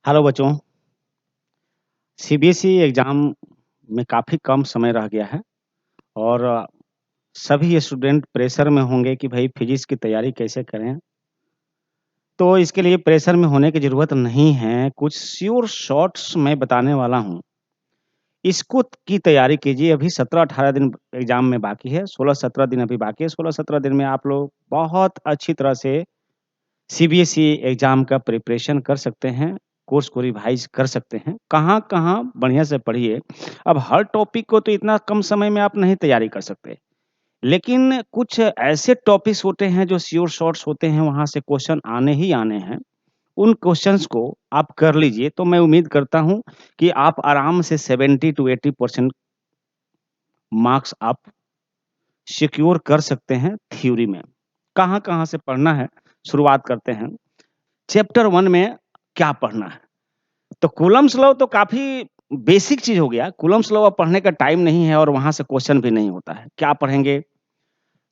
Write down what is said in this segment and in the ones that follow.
Hello बच्चों, CBSE exam में काफ़ी कम समय रह गया है और सभी स्टूडेंट प्रेशर में होंगे कि भई फिज़िक्स की तैयारी कैसे करें? तो इसके लिए प्रेशर में होने की ज़रूरत नहीं है, कुछ श्योर शॉर्ट्स मैं बताने वाला हूँ। इसको की तैयारी कीजिए, अभी 17-18 दिन एग्ज़ाम में बाकी है, 16-17 दिन अभी बाकी है, 16-17 दिन में आप लोग बहुत अच्छी तरह से सीबीएसई एग्ज़ाम का प्रिपरेशन कर सकते हैं, कोर्स को रिवाइज़ कर सकते हैं। कहाँ-कहाँ बढ़िया से पढ़िए। अब हर टॉपिक को तो इतना कम समय में आप नहीं तैयारी कर सकते। लेकिन कुछ ऐसे टॉपिक्स होते हैं जो श्योर शॉट्स होते हैं, वहाँ से क्वेश्चन आने ही आने हैं। उन क्वेश्चन्स को आप कर लीजिए, तो मैं उम्मीद करता हूँ कि आप आराम से 70 टू 80% मार्क्स आप सिक्योर कर सकते हैं थ्योरी में। कहाँ-कहाँ से पढ़ना है, शुरुआत करते हैं। चैप्टर 1 में क्या पढ़ना है? तो कूलम्ब्स लॉ तो काफ़ी बेसिक चीज़ हो गया। कूलम्ब्स लॉ अब पढ़ने का टाइम नहीं है और वहाँ से क्वेश्चन भी नहीं होता है। क्या पढ़ेंगे?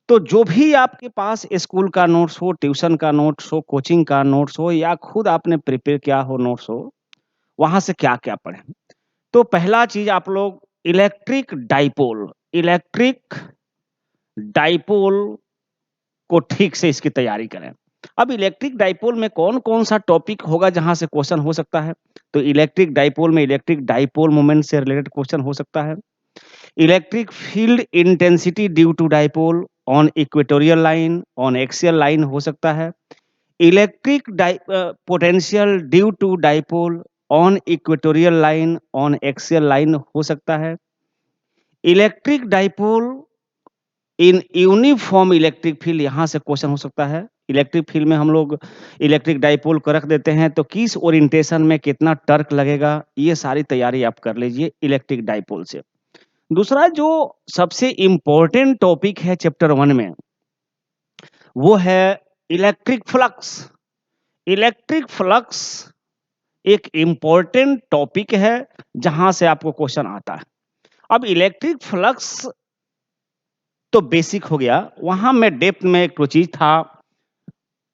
तो जो भी आपके पास स्कूल का नोट्स हो, ट्यूशन का नोट्स हो, कोचिंग का नोट्स हो या खुद आपने प्रिपेयर किया हो नोट्स हो, वहाँ से क्या-क्या पढ़ें? तो पहला चीज़ आप लोग इलेक्ट्रिक डाइपोल को ठीक से इसकी तैयारी करें। अब इलेक्ट्रिक डाइपोल में कौन-कौन सा टॉपिक होगा जहाँ से क्वेश्चन हो सकता है? तो इलेक्ट्रिक डाइपोल में इलेक्ट्रिक डाइपोल मोमेंट से रिलेटेड क्वेश्चन हो सकता है। Electric field intensity due to dipole on equatorial line, on axial line हो सकता है। Electric potential due to dipole on equatorial line, on axial line हो सकता है। Electric dipole in uniform electric field यहाँ से क्वेश्चन हो सकता है। इलेक्ट्रिक फील्ड में हम लोग इलेक्ट्रिक डाइपोल को रख देते हैं, तो किस ओरिएंटेशन में कितना टॉर्क लगेगा, ये सारी तैयारी आप कर लीजिए इलेक्ट्रिक डाइपोल से। दूसरा जो सबसे इम्पोर्टेंट टॉपिक है चैप्टर 1 में, वो है इलेक्ट्रिक फ्लक्स। इलेक्ट्रिक फ्लक्स एक इम्पोर्टेंट टॉपिक है, जहाँ से आपको क्वेश्चन आता है। अब इलेक्ट्रिक फ्लक्स तो बेसिक हो गया, वहाँ में डेप्थ में एक तो चीज़ था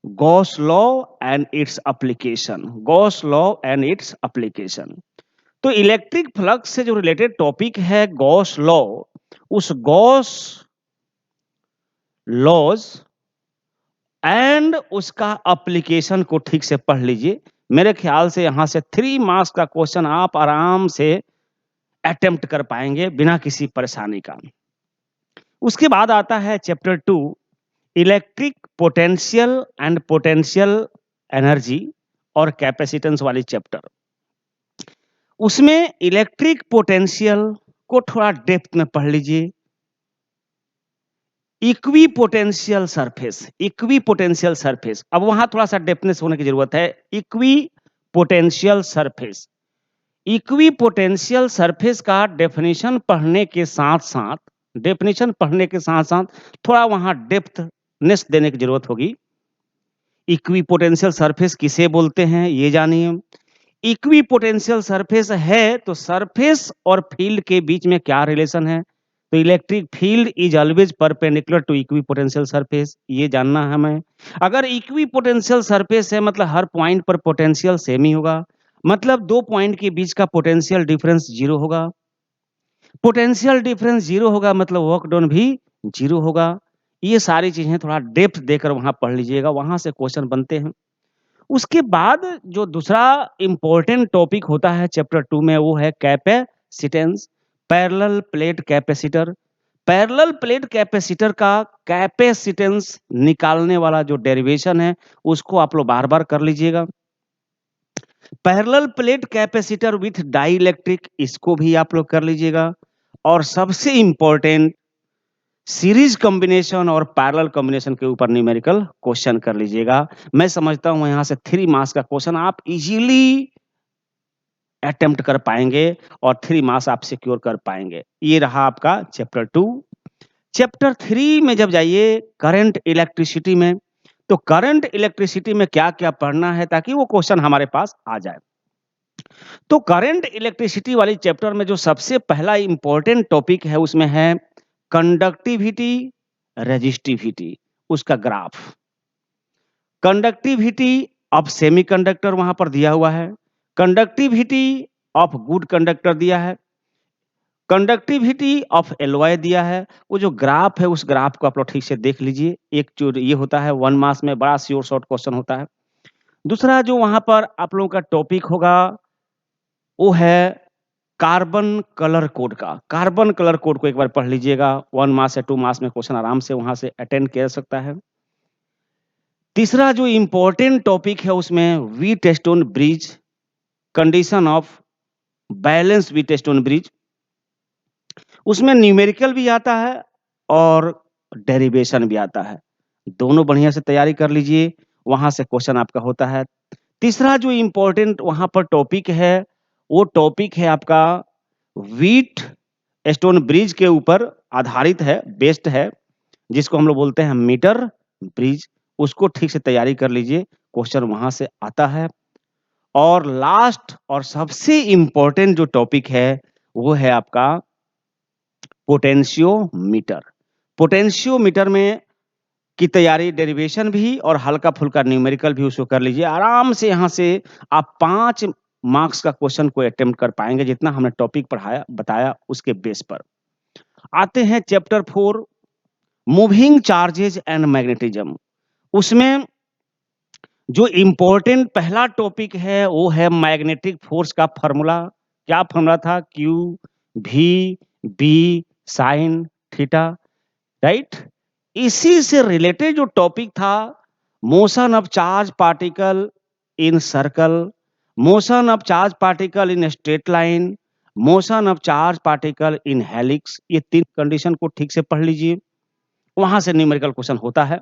Gauss law and its application. Gauss law and its application. तो इलेक्ट्रिक फ्लक्स से जो रिलेटेड टॉपिक है गॉस लॉ, उस गॉस लॉज एंड उसका एप्लीकेशन को ठीक से पढ़ लीजिए। मेरे ख्याल से यहां से 3 मार्क्स का क्वेश्चन आप आराम से अटेम्प्ट कर पाएंगे बिना किसी परेशानी का। उसके बाद आता है chapter 2 electric potential and potential energy और कैपेसिटेंस वाली चैप्टर। उसमें इलेक्ट्रिक पोटेंशियल को थोड़ा डेप्थ में पढ़ लीजिए। इक्विपोटेंशियल सरफेस, इक्विपोटेंशियल सरफेस, अब वहां थोड़ा सा डेप्थनेस होने की जरूरत है। इक्विपोटेंशियल सरफेस, इक्विपोटेंशियल सरफेस का डेफिनेशन पढ़ने के साथ-साथ थोड़ा वहां डेप्थनेस देने की जरूरत होगी। इक्विपोटेंशियल सरफेस किसे बोलते हैं ये जानिए। इक्विपोटेंशियल सरफेस है तो सरफेस और फील्ड के बीच में क्या रिलेशन है? तो electric field is always perpendicular to equipotential surface, ये जानना है हमें। अगर इक्विपोटेंशियल सरफेस है मतलब हर पॉइंट पर पोटेंशियल सेम ही होगा, मतलब दो पॉइंट के बीच का पोटेंशियल डिफरेंस जीरो होगा। पोटेंशियल डिफरेंस जीरो होगा मतलब वर्क डन भी जीरो होगा। ये सारी चीजें थोड़ा डेप्थ देकर वहां पढ़ लीजिएगा, वहां से क्वेश्चन बनते हैं। उसके बाद जो दूसरा इम्पोर्टेंट टॉपिक होता है चैप्टर 2 में, वो है capacitance, parallel plate capacitor. Parallel plate capacitor का कैपेसिटेंस निकालने वाला जो डेरिवेशन है, उसको आप लोग बार-बार कर लीजिएगा। Parallel plate capacitor with dielectric, इसको भी आप लोग कर लीजिएगा। और सबसे इम्पोर्टेंट सीरीज कॉम्बिनेशन और पैरेलल कॉम्बिनेशन के ऊपर न्यूमेरिकल क्वेश्चन कर लीजिएगा। मैं समझता हूं यहां से 3 मार्क्स का क्वेश्चन आप इजीली अटेम्प्ट कर पाएंगे और 3 मार्क्स आप सिक्योर कर पाएंगे। ये रहा आपका चैप्टर 2। चैप्टर 3 में जब जाइए करंट इलेक्ट्रिसिटी में, तो करंट इलेक्ट्रिसिटी में क्या-क्या पढ़ना है ताकि वो क्वेश्चन हमारे पास आ जाए। तो करंट इलेक्ट्रिसिटी वाली चैप्टर में जो सबसे पहला इंपॉर्टेंट टॉपिक है उसमें है कंडक्टिविटी, रेजिस्टिविटी, उसका ग्राफ। कंडक्टिविटी, अब सेमीकंडक्टर वहां पर दिया हुआ है। कंडक्टिविटी ऑफ गुड कंडक्टर दिया है, कंडक्टिविटी ऑफ एलॉय दिया है। वो जो ग्राफ है उस ग्राफ को आप लोग ठीक से देख लीजिए। एक जो ये होता है 1 मार्क्स में बड़ा श्योर शॉर्ट क्वेश्चन होता है। दूसरा जो वहाँ पर आप लोगों का टॉपिक होगा वो है कार्बन कलर कोड का। कार्बन कलर कोड को एक बार पढ़ लीजिएगा, 1 मार्क्स या 2 मार्क्स में क्वेश्चन आराम से वहाँ से अटेंड किया जा सकता है। तीसरा जो इम्पोर्टेंट टॉपिक है उसमें Wheatstone bridge, condition of balance Wheatstone bridge, उसमें न्यूमेरिकल भी आता है और डेरिवेशन भी आता है। दोनों बढ़िया से तैयारी कर लीजिए, वहाँ से क्वेश्चन आपका होता है। तीसरा जो इम्पोर्टेंट वहाँ पर टॉपिक है, वो टॉपिक है आपका व्हीट स्टोन ब्रिज के ऊपर आधारित है, बेस्ड है, जिसको हम लोग बोलते हैं मीटर ब्रिज। उसको ठीक से तैयारी कर लीजिए, क्वेश्चन वहाँ से आता है। और लास्ट और सबसे इम्पोर्टेंट जो टॉपिक है, वो है आपका पोटेंशियोमीटर। पोटेंशियोमीटर में की तैयारी डेरिवेशन भी और हल्का-फुल्का न्यूमेरिकल भी उसको कर लीजिए। आराम से यहाँ से आप 5 मार्क्स का क्वेश्चन को अटेम्प्ट कर पाएँगे, जितना हमने टॉपिक पढ़ाया बताया उसके बेस पर। आते हैं chapter 4 moving charges and magnetism. उसमें जो इम्पोर्टेंट पहला टॉपिक है वो है मैग्नेटिक फोर्स का फ़ॉर्मूला। क्या फ़ॉर्मूला था? Q V B sin theta, right? इसी से रिलेटेड जो टॉपिक था motion of charge particle in circle, motion of charge particle in straight line, motion of charge particle in helix, ये 3 condition को ठीक से पढ़ लीजिए, वहां से न्यूमेरिकल क्वेश्चन होता है।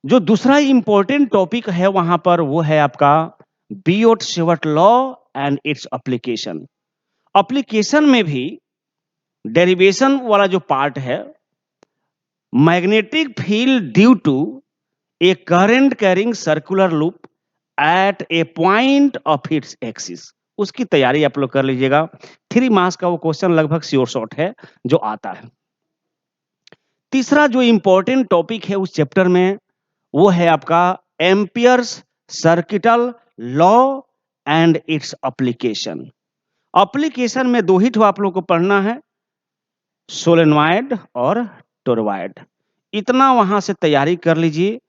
जो दूसरा इंपॉर्टेंट टॉपिक है वहां पर वो है आपका Biot Savart law and its application. Application में भी डेरिवेशन वाला जो पार्ट है, magnetic field due to a current carrying circular loop at a point of its axis, उसकी तैयारी आप लोग कर लीजिएगा। 3 मार्क्स का वो क्वेश्चन लगभग श्योर शॉर्ट है जो आता है। तीसरा जो इंपॉर्टेंट टॉपिक है उस चैप्टर में वो है आपका amperes circuital law and its application. Application में 2 ही ठो आप लोग को पढ़ना है, सोलेनॉइड और टोरॉइड। इतना वहां से तैयारी कर लीजिए,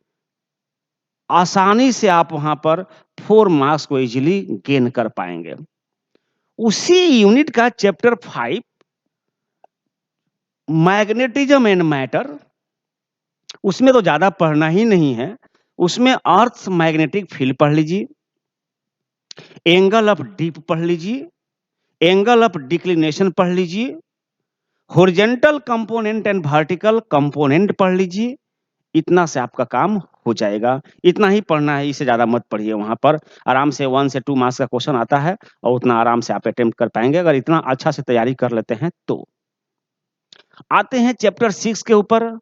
आसानी से आप वहां पर 4 मार्क्स को इजीली गेन कर पाएंगे। उसी यूनिट का चैप्टर 5 मैग्नेटिज्म एंड मैटर, उसमें तो ज्यादा पढ़ना ही नहीं है। उसमें अर्थ मैग्नेटिक फील्ड पढ़ लीजिए, एंगल ऑफ डीप पढ़ लीजिए, एंगल ऑफ डिक्लिनेशन पढ़ लीजिए, horizontal component and vertical component पढ़ लीजिए। इतना से आपका काम हो जाएगा। इतना ही पढ़ना है, इससे ज्यादा मत पढ़िए। वहां पर आराम से 1 से 2 मार्क्स का क्वेश्चन आता है और उतना आराम से आप अटेम्प्ट कर पाएंगे अगर इतना अच्छा से तैयारी कर लेते हैं तो। आते हैं चैप्टर 6 के ऊपर।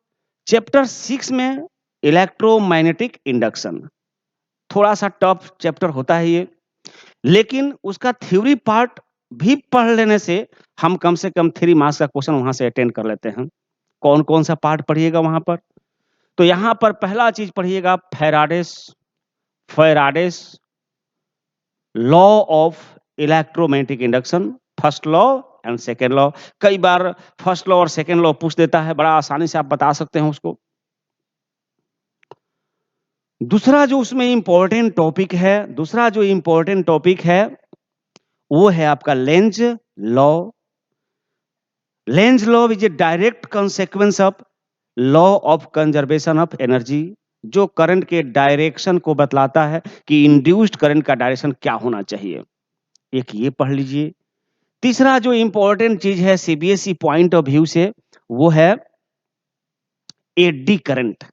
चैप्टर 6 में इलेक्ट्रोमैग्नेटिक इंडक्शन, थोड़ा सा टफ चैप्टर होता है ये, लेकिन उसका थ्योरी पार्ट भी पढ़ लेने से हम कम से कम 3 मार्क्स का क्वेश्चन वहां से अटेंड कर लेते हैं। कौन कौन सा पार्ट पढ़िएगा वहां पर? तो यहां पर पहला चीज पढ़िएगा Faraday's law of electromagnetic induction, first law and second law. कई बार फर्स्ट लॉ और सेकेंड लॉ पूछ देता है, बड़ा आसानी से आप बता सकते हैं उसको। दूसरा जो उसमें इंपॉर्टेंट टॉपिक है वो है आपका Lenz law. Lenz law is a direct consequence of law of conservation of energy, जो करंट के डायरेक्शन को बतलाता है कि इंड्यूस्ड करंट का डायरेक्शन क्या होना चाहिए। एक ये पढ़ लीजिए। तीसरा जो इंपॉर्टेंट चीज है सीबीएसई पॉइंट ऑफ व्यू से, वो है एडी करंट।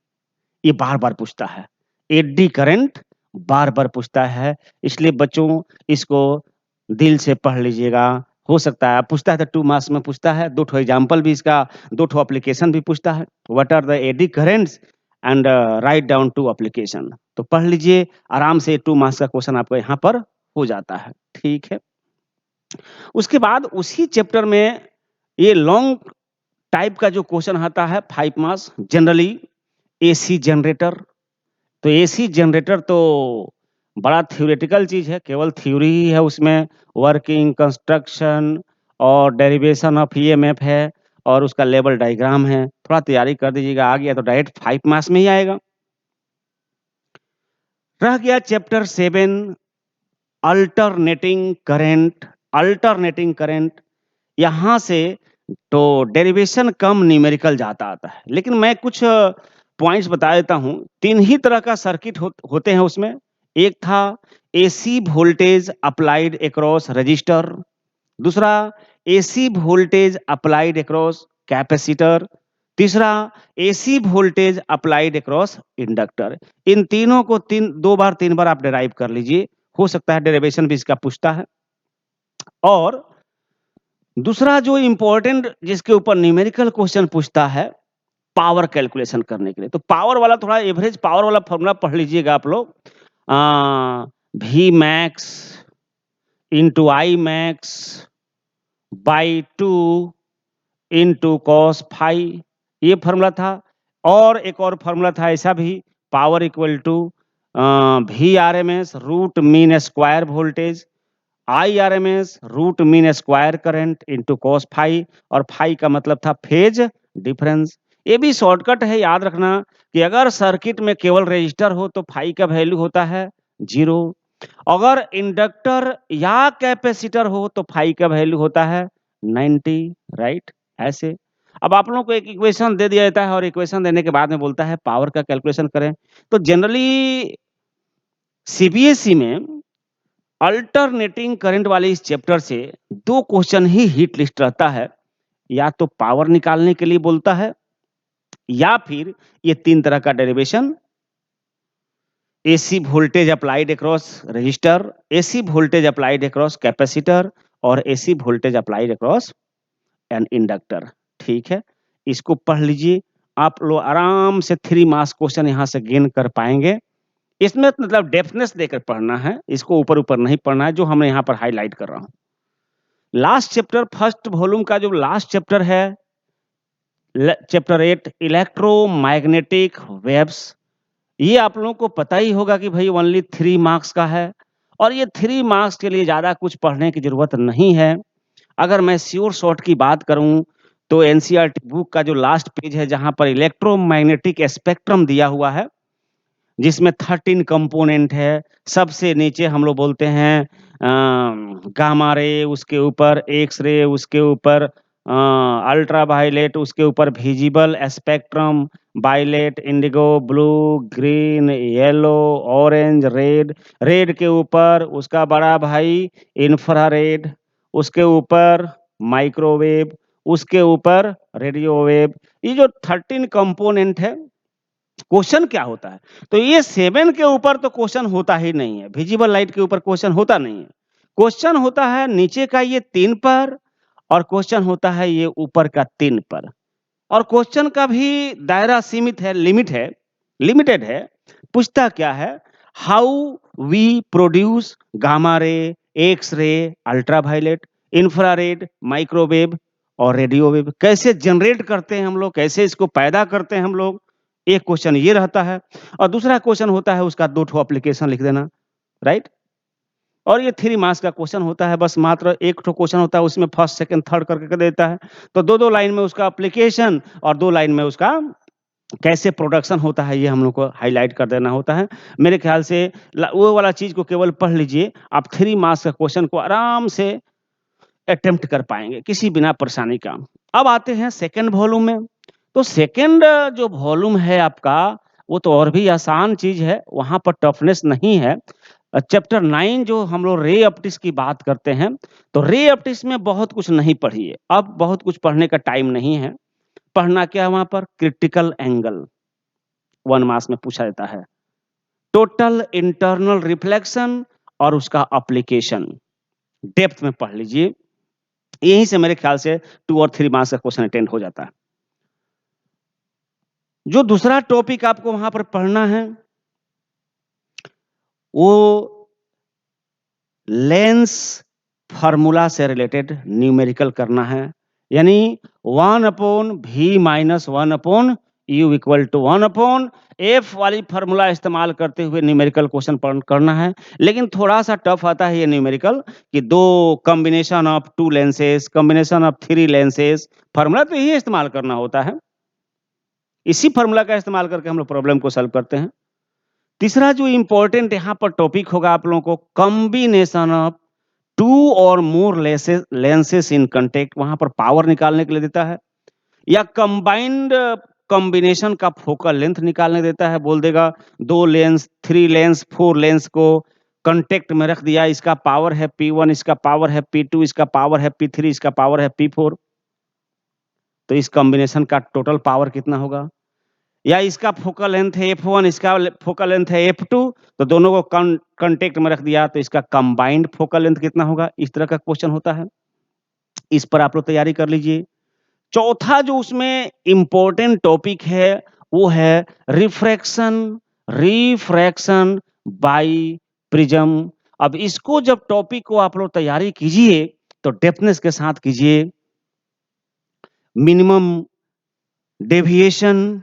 ये बार बार पूछता है, एडी करंट बार बार पूछता है, इसलिए बच्चों इसको दिल से पढ़ लीजिएगा। हो सकता है पूछता है तो 2 मार्क्स में पूछता है, 2 ठो एग्जाम्पल भी इसका, 2 ठो एप्लीकेशन भी पूछता है। What are the eddy currents and write down 2 application. तो पढ़ लीजिए, आराम से 2 मार्क्स का क्वेश्चन आपको यहाँ पर हो जाता है। ठीक है, उसके बाद उसी चैप्टर में ये लॉन्ग टाइप का जो क्वेश्चन आता है 5 मार्क्स, जनरली एसी जनरेटर। तो एसी जनरेटर तो बड़ा थ्योरेटिकल चीज़ है, केवल थ्योरी ही है उसमें, वर्किंग, कंस्ट्रक्शन और डेरिवेशन ऑफ ईएमएफ है और उसका लेवल डायग्राम है। थोड़ा तैयारी कर दीजिएगा, आ गया तो डायरेक्ट 5 मार्क्स में ही आएगा। रह गया chapter 7 alternating current. Alternating current यहाँ से तो डेरिवेशन कम न्यूमेरिकल जाता आता है, लेकिन मैं कुछ पॉइंट्स बता देता हूँ। 3 ही तरह का सर्किट होते हैं उसमें। एक था AC voltage applied across resistor, दूसरा AC voltage applied across capacitor, तीसरा AC voltage applied across inductor. इन तीनों को 3 बार आप डिराइव कर लीजिए, हो सकता है डेरिवेशन भी इसका पूछता है। और दूसरा जो इम्पोर्टेंट जिसके ऊपर न्यूमेरिकल क्वेश्चन पूछता है पावर कैलकुलेशन करने के लिए, तो पावर वाला थोड़ा एवरेज पावर वाला फॉर्मूला पढ़ लीजिएगा आप लोग। V max into I max by 2 into cos phi, ये फॉर्मूला था। और एक और फॉर्मूला था ऐसा भी, power equal to V R M S root mean square voltage, I R M S root mean square current into cos phi, और phi का मतलब था फेज डिफरेंस। ये भी शॉर्टकट है, याद रखना कि अगर सर्किट में केवल रेजिस्टर हो तो फाइव का वैल्यू होता है 0, अगर इंडक्टर या कैपेसिटर हो तो फाइव का वैल्यू होता है 90, राइट। ऐसे अब आप लोगों को एक इक्वेशन दे दिया जाता है और इक्वेशन देने के बाद में बोलता है पावर का कैलकुलेशन करें। तो जनरली सीबीएसई में अल्टरनेटिंग करंट वाले इस चैप्टर से 2 क्वेश्चन ही हिट लिस्ट रहता है, या तो पावर निकालने के लिए बोलता है या फिर ये 3 तरह का derivation, AC voltage applied across resistor, AC voltage applied across capacitor और AC voltage applied across an inductor. ठीक है, इसको पढ़ लीजिए, आप लोग आराम से 3 मार्क्स क्वेश्चन यहाँ से गेन कर पाएंगे। इसमें मतलब डेप्थनेस देकर पढ़ना है, इसको ऊपर ऊपर नहीं पढ़ना है, जो हमने यहाँ पर हाईलाइट कर रहा हूँ। लास्ट चैप्टर फर्स्ट वॉल्यूम का जो लास्ट चैप्टर है, चैप्टर 8 इलेक्ट्रोमैग्नेटिक वेव्स, ये आप लोगों को पता ही होगा कि भाई ओनली 3 मार्क्स का है और ये 3 मार्क्स के लिए ज्यादा कुछ पढ़ने की जरूरत नहीं है। अगर मैं श्योर शॉर्ट की बात करूं तो एनसीईआरटी बुक का जो लास्ट पेज है जहां पर इलेक्ट्रोमैग्नेटिक स्पेक्ट्रम दिया हुआ है, जिसमें 13 कंपोनेंट है। सबसे नीचे हम लोग बोलते हैं गामा रे, उसके ऊपर एक्स रे, उसके ऊपर अल्ट्रा वायलेट, उसके ऊपर visible spectrum, violet, indigo, blue, green, yellow, orange, red. Red के ऊपर उसका बड़ा भाई इंफ्रारेड, उसके ऊपर माइक्रोवेव, उसके ऊपर रेडियो वेव। ये जो 13 कंपोनेंट है, क्वेश्चन क्या होता है? तो ये 7 के ऊपर तो क्वेश्चन होता ही नहीं है, विजिबल लाइट के ऊपर क्वेश्चन होता नहीं है। क्वेश्चन होता है नीचे का ये 3 पर, और क्वेश्चन होता है ये ऊपर का 3 पर। और क्वेश्चन का भी दायरा सीमित है, लिमिटेड है। पूछता क्या है? How we produce gamma ray, X ray, ultraviolet, infrared, microwave और रेडियो वेव। कैसे जनरेट करते हैं हम लोग, कैसे इसको पैदा करते हैं हम लोग, एक क्वेश्चन ये रहता है। और दूसरा क्वेश्चन होता है उसका 2 ठो एप्लीकेशन लिख देना, राइट। और ये 3 मार्क्स का क्वेश्चन होता है, बस मात्र 1 ठो क्वेश्चन होता है, उसमें फर्स्ट सेकंड थर्ड करके कर देता है। तो 2-2 लाइन में उसका एप्लीकेशन और 2 लाइन में उसका कैसे प्रोडक्शन होता है, ये हम लोग को हाईलाइट कर देना होता है। मेरे ख्याल से वो वाला चीज को केवल पढ़ लीजिए, आप 3 मार्क्स का क्वेश्चन को आराम से अटेम्प्ट कर पाएंगे किसी बिना परेशानी का। अब आते हैं सेकंड वॉल्यूम में। तो सेकंड जो वॉल्यूम है आपका, वो तो और भी आसान चीज है, वहां पर टफनेस नहीं है। चैप्टर 9 जो हम लोग रे ऑप्टिक्स की बात करते हैं, तो रे ऑप्टिक्स में बहुत कुछ नहीं पढ़िए, अब बहुत कुछ पढ़ने का टाइम नहीं है। पढ़ना क्या है वहां पर? क्रिटिकल एंगल 1 मार्क्स में पूछा जाता है, टोटल इंटरनल रिफ्लेक्शन और उसका एप्लीकेशन डेप्थ में पढ़ लीजिए। यहीं से मेरे ख्याल से 2 और 3 मार्क्स का क्वेश्चन अटेंड हो जाता है। जो दूसरा टॉपिक आपको वहां पर पढ़ना है वो लेंस फार्मूला से रिलेटेड न्यूमेरिकल करना है, यानी 1/v - 1/u U equal to 1/f वाली फॉर्मूला इस्तेमाल करते हुए न्यूमेरिकल क्वेश्चन करना है। लेकिन थोड़ा-सा टफ आता है ये न्यूमेरिकल कि 2 combination of 2 lenses, combination of 3 lenses, formula तो यही इस्तेमाल करना होता है। इसी फॉर्मूला का इस्तेमाल करके हम लोग प्रॉब्लम को सॉल्व करते हैं। तीसरा जो इम्पोर्टेंट यहाँ पर टॉपिक होगा आप लोगों को, कॉम्बिनेशन ऑफ 2 और मोर लेंसेज इन कांटेक्ट, वहाँ पर पावर निकालने के लिए देता है, या कंबाइंड कॉम्बिनेशन का फोकल लेंथ निकालने देता है। बोल देगा 2 लेंस, 3 लेंस, 4 लेंस को कांटेक्ट में रख दिया, इसका पावर है P1, इसका पावर है P2, इसका पावर है P3, इसका पावर है P4। तो इस कॉम्बिनेशन का टोटल पावर कितना होगा? या इसका फोकल लेंथ है F1, इसका फोकल लेंथ है F2, तो दोनों को कांटेक्ट में रख दिया, तो इसका कंबाइंड फोकल लेंथ कितना होगा? इस तरह का क्वेश्चन होता है। इस पर आप लोग तैयारी कर लीजिए। चौथा जो उसमें इम्पोर्टेंट टॉपिक है, वो है रिफ्रैक्शन बाय प्रिज्म। अब इसको जब टॉपिक को आप लोग तैयारी कीजिए, तो डेप्थनेस के साथ कीजिए। मिनिमम डेविएशन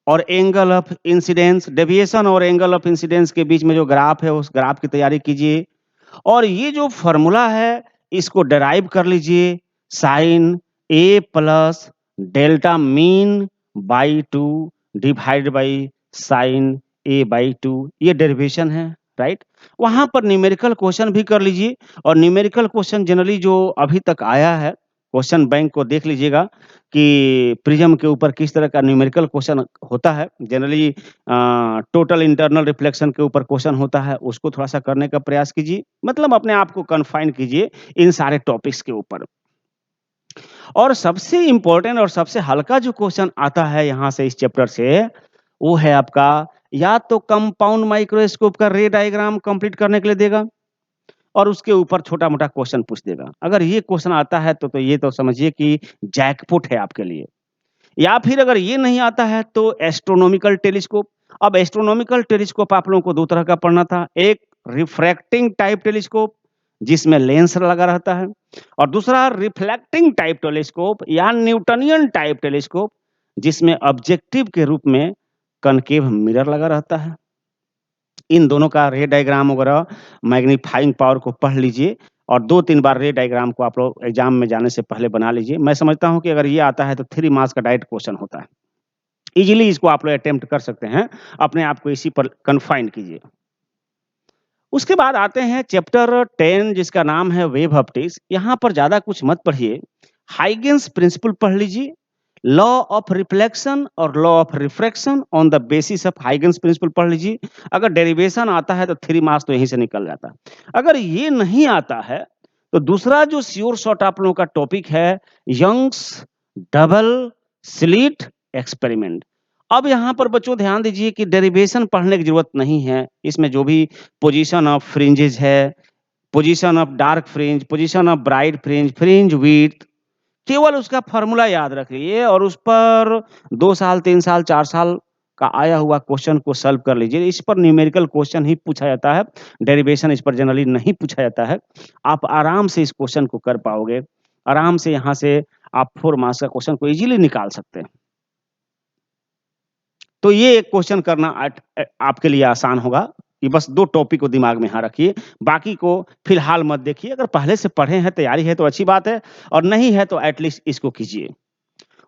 और एंगल ऑफ इंसिडेंस, डेविएशन और एंगल ऑफ इंसिडेंस के बीच में जो ग्राफ है, उस ग्राफ की तैयारी कीजिए। और ये जो फॉर्मूला है, इसको डेराइव कर लीजिए, sine A plus delta mean by 2 divide by sine A by 2, ये डेरिवेशन है, राइट। वहां पर न्यूमेरिकल क्वेश्चन भी कर लीजिए। और न्यूमेरिकल क्वेश्चन जनरली जो अभी तक आया है, क्वेश्चन बैंक को देख लीजिएगा कि प्रिज्म के ऊपर किस तरह का न्यूमेरिकल क्वेश्चन होता है। जनरली टोटल इंटरनल रिफ्लेक्शन के ऊपर क्वेश्चन होता है, उसको थोड़ा-सा करने का प्रयास कीजिए। मतलब अपने आप को कन्फाइन कीजिए इन सारे टॉपिक्स के ऊपर। और सबसे इम्पोर्टेंट और सबसे हल्का जो क्वेश्चन आता है यहाँ से, इस चैप्टर से, वो है आपका, या तो कंपाउंड माइक्रोस्कोप का रे डायग्राम कंप्लीट करने के लिए देगा, और उसके ऊपर छोटा-मोटा क्वेश्चन पूछ देगा। अगर ये क्वेश्चन आता है तो ये तो समझिए कि जैकपॉट है आपके लिए। या फिर अगर ये नहीं आता है तो एस्ट्रोनॉमिकल टेलीस्कोप। अब एस्ट्रोनॉमिकल टेलीस्कोप आप लोगों को 2 तरह का पढ़ना था। एक रिफ्रैक्टिंग टाइप टेलीस्कोप, जिसमें लेंस लगा रहता है, और दूसरा रिफ्लेक्टिंग टाइप टेलीस्कोप या न्यूटनियन टाइप टेलीस्कोप, जिसमें ऑब्जेक्टिव के रूप में कनकेव मिरर लगा रहता है। इन दोनों का रे डायग्राम वगैरह मैग्नीफाइंग पावर को पढ़ लीजिए, और 2-3 बार रे डायग्राम को आप लोग एग्जाम में जाने से पहले बना लीजिए। मैं समझता हूँ कि अगर ये आता है तो 3 मार्क्स का डायरेक्ट क्वेश्चन होता है। इजीली इसको आप लोग अटेम्प्ट कर सकते हैं। अपने आप को इसी पर कन्फाइन कीजिए। उसके बाद आते हैं चैप्टर 10, जिसका नाम है वेव ऑप्टिक्स। यहाँ पर ज़्यादा कुछ मत पढ़िए, हाइगेन्स प्रिंसिपल पढ़ लीजिए, लॉ ऑफ रिफ्लेक्शन और law of refraction on the basis of Huygens principle पढ़ लीजिए। अगर डेरिवेशन आता है तो 3 मार्क्स तो यहीं से निकल जाता है। अगर ये नहीं आता है, तो दूसरा जो श्योर शॉट आप लोगों का टॉपिक है, यंग्स डबल स्लिट एक्सपेरिमेंट। अब यहाँ पर बच्चों ध्यान दीजिए कि डेरिवेशन पढ़ने की जरूरत नहीं है। इसमें जो भी पोजीशन ऑफ फ्रिंजेस है, position of dark fringe, position of bright fringe, fringe width, केवल उसका फॉर्मूला याद रखिए और उस पर 2 साल, 3 साल, 4 साल का आया हुआ क्वेश्चन को सॉल्व कर लीजिए। इस पर न्यूमेरिकल क्वेश्चन ही पूछा जाता है, डेरिवेशन इस पर जनरली नहीं पूछा जाता है। आप आराम से इस क्वेश्चन को कर पाओगे। आराम से यहाँ से आप 4 मार्क्स का क्वेश्चन को इजीली निकाल सकते हैं। तो ये एक क्वेश्चन करना आपके लिए आसान होगा कि बस 2 टॉपिक को दिमाग में यहाँ रखिए, बाकी को फिलहाल मत देखिए। अगर पहले से पढ़े हैं, तैयारी है तो अच्छी बात है, और नहीं है तो एटलीस्ट इसको कीजिए।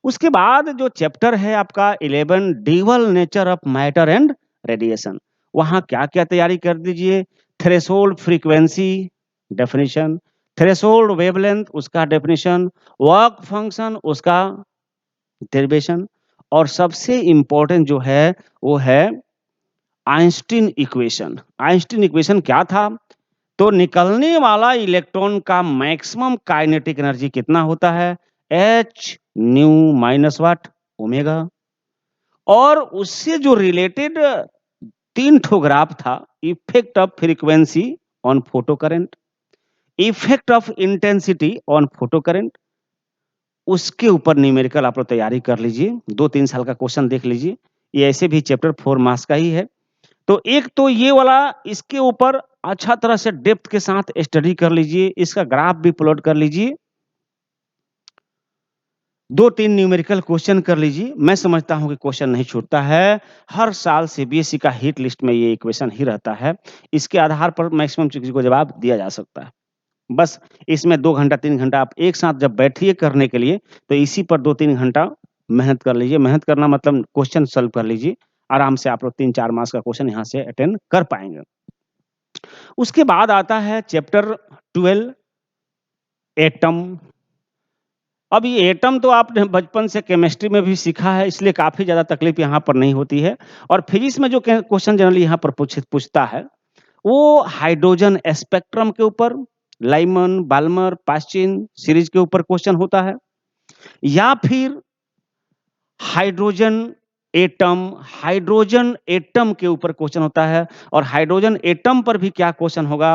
उसके बाद जो चैप्टर है आपका 11, dual nature of matter and radiation, वहाँ क्या-क्या तैयारी कर दीजिए। Threshold frequency definition, threshold wavelength उसका डेफिनिशन, वर्क फंक्शन उसका डेरिवेशन, और सबसे इम्पोर्टेंट जो है वो है आइंस्टीन इक्वेशन। आइंस्टीन इक्वेशन क्या था? तो निकलने वाला इलेक्ट्रॉन का मैक्सिमम काइनेटिक एनर्जी कितना होता है? H new minus what? Omega. और उससे जो रिलेटेड 3 ठो ग्राफ था, effect of frequency on photo current, effect of intensity on photo current, उसके ऊपर न्यूमेरिकल आप लोग तैयारी कर लीजिए। 2-3 साल का क्वेश्चन देख लीजिए। ये ऐसे भी चैप्टर 4 मार्क्स का ही है। तो एक तो ये वाला, इसके ऊपर अच्छा तरह से डेप्थ के साथ स्टडी कर लीजिए, इसका ग्राफ भी प्लॉट कर लीजिए। 2-3 न्यूमेरिकल क्वेश्चन कर लीजिए। मैं समझता हूँ कि क्वेश्चन नहीं छूटता है। हर साल सीबीएसई का हिट लिस्ट में ये क्वेश्चन ही रहता है। इसके आधार पर मैक्सिमम चीज़ों को जवाब दिया जा सकता है। बस इसमें 2 घंटा 3 घंटा आप एक साथ जब बैठिए करने के लिए, तो इसी पर 2-3 घंटा मेहनत कर लीजिए। मेहनत करना मतलब क्वेश्चन सॉल्व कर लीजिए। आराम से आप लोग 3-4 मार्क्स का क्वेश्चन यहाँ से अटेंड कर पाएँगे। उसके बाद आता है चैप्टर 12 एटम। अब ये एटम तो आपने बचपन से केमिस्ट्री में भी सीखा है, इसलिए काफ़ी ज़्यादा तकलीफ यहाँ पर नहीं होती है। और फिजिक्स में जो क्वेश्चन जनरली यहाँ पर पूछता है, वो हाइड्रोजन स्पेक्ट्रम के ऊपर, लाइमन, बाल्मर, पाश्चिन सीरीज के ऊपर क्वेश्चन होता है, या फिर हाइड्रोजन हाइड्रोजन एटम के ऊपर क्वेश्चन होता है। और हाइड्रोजन एटम पर भी क्या क्वेश्चन होगा,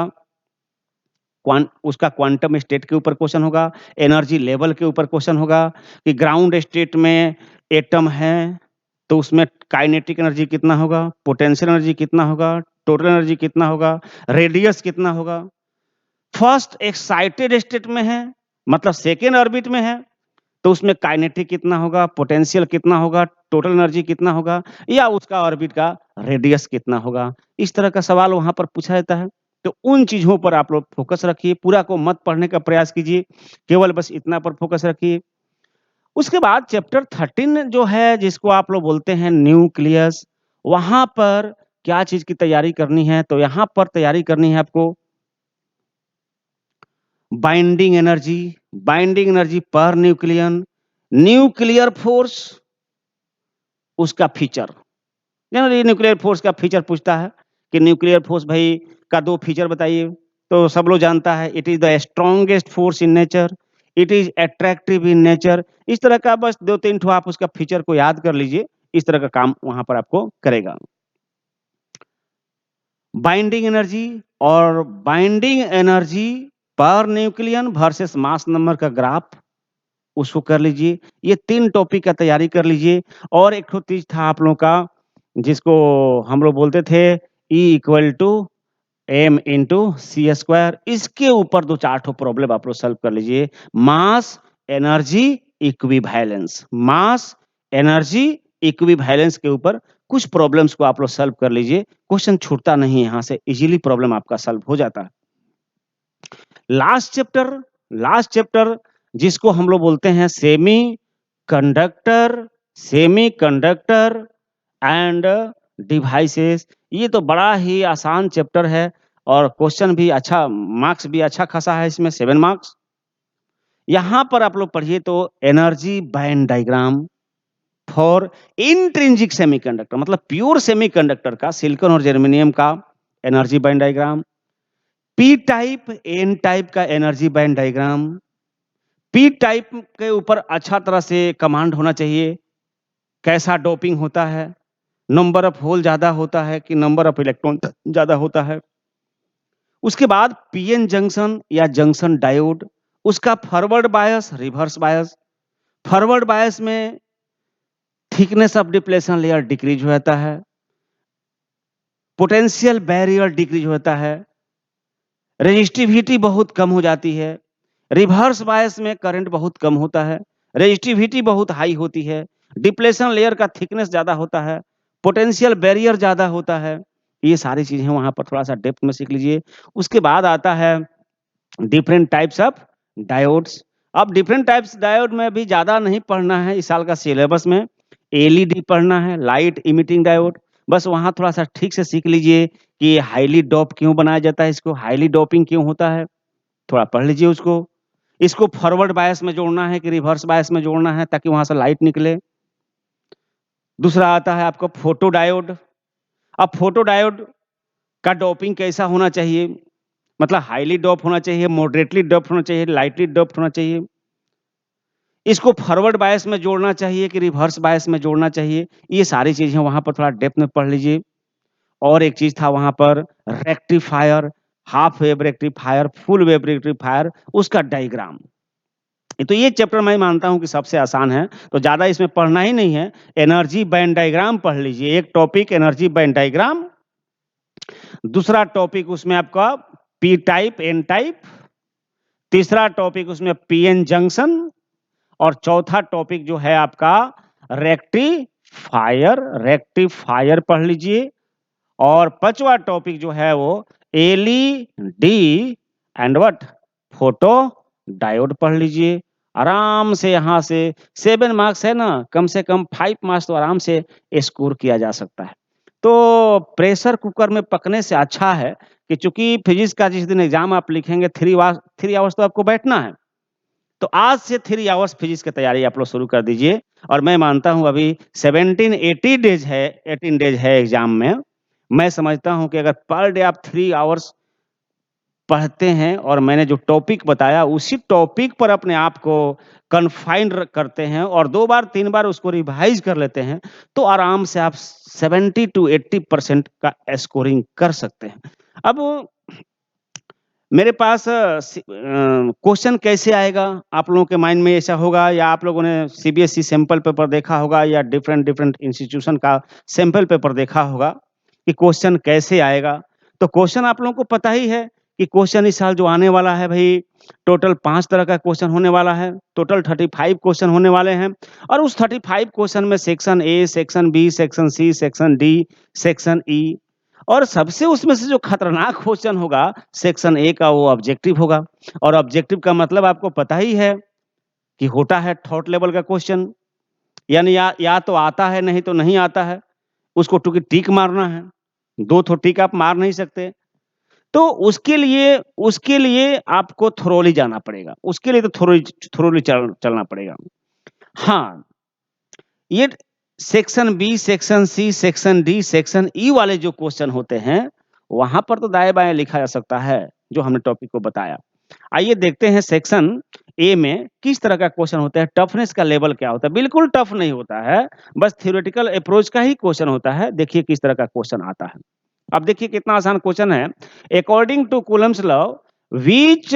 उसका क्वांटम स्टेट के ऊपर क्वेश्चन होगा, एनर्जी लेवल के ऊपर क्वेश्चन होगा कि ग्राउंड स्टेट में एटम है तो उसमें काइनेटिक एनर्जी कितना होगा, पोटेंशियल एनर्जी कितना होगा, टोटल एनर्जी कितना होगा, रेडियस कितना होगा। फर्स्ट एक्साइटेड स्टेट में है, मतलब सेकेंड ऑर्बिट में है, तो उसमें काइनेटिक कितना होगा, पोटेंशियल कितना होगा, टोटल एनर्जी कितना होगा, या उसका ऑर्बिट का रेडियस कितना होगा। इस तरह का सवाल वहां पर पूछा जाता है। तो उन चीजों पर आप लोग फोकस रखिए, पूरा को मत पढ़ने का प्रयास कीजिए, केवल बस इतना पर फोकस रखिए। उसके बाद चैप्टर 13 जो है, जिसको आप लोग बोलते हैं न्यूक्लियस, वहां पर क्या चीज की तैयारी करनी है, तो यहां पर तैयारी करनी है आपको binding energy per nucleon, nuclear force, उसका फीचर। जनरली न्यूक्लियर फोर्स का फीचर पूछता है कि न्यूक्लियर फोर्स भाई का 2 फीचर बताइए। तो सब लोग जानता है, it is the strongest force in nature, it is attractive in nature. इस तरह का बस 2-3 ठो आप उसका फीचर को याद कर लीजिए। इस तरह का काम वहां पर आपको करेगा। बाइंडिंग एनर्जी और binding energy per nucleon versus mass number का ग्राफ, उसको कर लीजिए। ये 3 टॉपिक का तैयारी कर लीजिए। और एक ठो चीज था आप लोगों का, जिसको हम लोग बोलते थे E equal to M into C square. इसके ऊपर 2-4 ठो प्रॉब्लम आप लोग सॉल्व कर लीजिए। Mass energy equivalence, mass energy equivalence के ऊपर कुछ प्रॉब्लम्स को आप लोग सॉल्व कर लीजिए। क्वेश्चन छूटता नहीं है, यहाँ से इजीली प्रॉब्लम आपका सॉल्व हो जाता है। लास्ट चैप्टर जिसको हम लोग बोलते हैं सेमी कंडक्टर एंड डिवाइसेस। ये तो बड़ा ही आसान चैप्टर है और क्वेश्चन भी अच्छा, मार्क्स भी अच्छा खासा है इसमें, 7 मार्क्स। यहाँ पर आप लोग पढ़िए तो energy band diagram for intrinsic semiconductor, मतलब प्योर सेमीकंडक्टर का, सिलिकॉन और जर्मेनियम का energy band diagram, P type N type का energy band diagram. P type के ऊपर अच्छा तरह से कमांड होना चाहिए, कैसा डोपिंग होता है, नंबर ऑफ होल ज्यादा होता है कि नंबर ऑफ इलेक्ट्रॉन ज्यादा होता है। उसके बाद पीएन जंक्शन या जंक्शन डायोड, उसका forward bias, reverse bias. Forward bias में thickness of depletion layer decrease हो जाता है, पोटेंशियल बैरियर डिक्रीज होता है, रेजिस्टिविटी बहुत कम हो जाती है। रिवर्स बायस में करंट बहुत कम होता है, रेजिस्टिविटी बहुत हाई होती है, डिप्लेशन लेयर का थिकनेस ज्यादा होता है, पोटेंशियल बैरियर ज्यादा होता है। ये सारी चीजें वहां पर थोड़ा सा डेप्थ में सीख लीजिए। उसके बाद आता है डिफरेंट टाइप्स ऑफ डायोड्स। अब डिफरेंट टाइप्स डायोड में भी ज्यादा नहीं पढ़ना है इस साल का सिलेबस में। एलईडी पढ़ना है, लाइट इमिटिंग डायोड। बस वहां थोड़ा सा ठीक से सीख लीजिए कि हाईली डोप क्यों बनाया जाता है, इसको हाईली डोपिंग क्यों होता है, थोड़ा पढ़ लीजिए उसको। इसको फॉरवर्ड बायस में जोड़ना है कि रिवर्स बायस में जोड़ना है ताकि वहां से लाइट निकले। दूसरा आता है आपको फोटो डायोड। अब फोटो डायोड का डोपिंग कैसा होना चाहिए, मतलब हाईली डोप होना चाहिए, मॉडरेटली डोप होना चाहिए, लाइटली डोप होना चाहिए। इसको फॉरवर्ड बायस में जोड़ना चाहिए कि रिवर्स बायस में जोड़ना चाहिए। ये सारी चीजें वहां पर थोड़ा डेप्थ में पढ़ लीजिए। और एक चीज था वहां पर rectifier, half wave rectifier, full wave rectifier, उसका डायग्राम। तो ये चैप्टर मैं मानता हूं कि सबसे आसान है, तो ज्यादा इसमें पढ़ना ही नहीं है। एनर्जी बैंड डायग्राम पढ़ लीजिए, एक टॉपिक एनर्जी बैंड डायग्राम। दूसरा टॉपिक उसमें आपका पी टाइप एन टाइप। तीसरा टॉपिक उसमें पीएन जंक्शन। और चौथा टॉपिक जो है आपका रेक्टिफायर, रेक्टिफायर पढ़ लीजिए। और पांचवा टॉपिक जो है वो LED and what, photo diode पढ़ लीजिए। आराम से यहाँ से 7 मार्क्स है ना, कम से कम 5 मार्क्स तो आराम से स्कोर किया जा सकता है। तो प्रेशर कुकर में पकने से अच्छा है कि चूंकि फिजिक्स का जिस दिन एग्जाम आप लिखेंगे 3 आवर्स तो आपको बैठना है, तो आज से 3 आवर्स फिजिक्स की तैयारी आप लोग शुरू कर दीजिए। और मैं मानता हूं अभी 18 डेज है एग्जाम में। मैं समझता हूं कि अगर पर डे आप 3 आवर्स पढ़ते हैं और मैंने जो टॉपिक बताया उसी टॉपिक पर अपने आप को कन्फाइंड करते हैं और 2 बार 3 बार उसको रिवाइज कर लेते हैं, तो आराम से आप 70 टू 80% का स्कोरिंग कर सकते हैं। अब मेरे पास क्वेश्चन कैसे आएगा, आप लोगों के माइंड में ऐसा होगा या आप लोगों ने सीबीएसई सैंपल पेपर देखा होगा या डिफरेंट डिफरेंट इंस्टीट्यूशन का सैंपल पेपर देखा होगा कि क्वेश्चन कैसे आएगा। तो क्वेश्चन आप लोगों को पता ही है कि क्वेश्चन इस साल जो आने वाला है भाई, टोटल 5 तरह का क्वेश्चन होने वाला है, टोटल 35 क्वेश्चन होने वाले हैं। और उस 35 क्वेश्चन में section A, section B, section C, section D, section E, और सबसे उसमें से जो खतरनाक क्वेश्चन होगा सेक्शन ए का, वो ऑब्जेक्टिव होगा। और ऑब्जेक्टिव का मतलब आपको पता ही है कि होता है थॉट लेवल का क्वेश्चन, यानी या तो आता है नहीं तो नहीं आता है, उसको टिक मारना है। 2 ठो टिक आप मार नहीं सकते। तो उसके लिए आपको थोरोली जाना पड़ेगा, उसके लिए तो थोरोली चलना पड़ेगा। हाँ, ये section B, section C, section D, section E वाले जो क्वेश्चन होते हैं, वहां पर तो दाएं-बाएं लिखा जा सकता है, जो हमने टॉपिक को बताया। आइए देखते हैं सेक्शन ए में किस तरह का क्वेश्चन होता है, टफनेस का लेवल क्या होता है। बिल्कुल टफ नहीं होता है, बस थ्योरेटिकल अप्रोच का ही क्वेश्चन होता है। देखिए किस तरह का क्वेश्चन आता है। अब देखिए कितना आसान क्वेश्चन है। According to Coulomb's law, which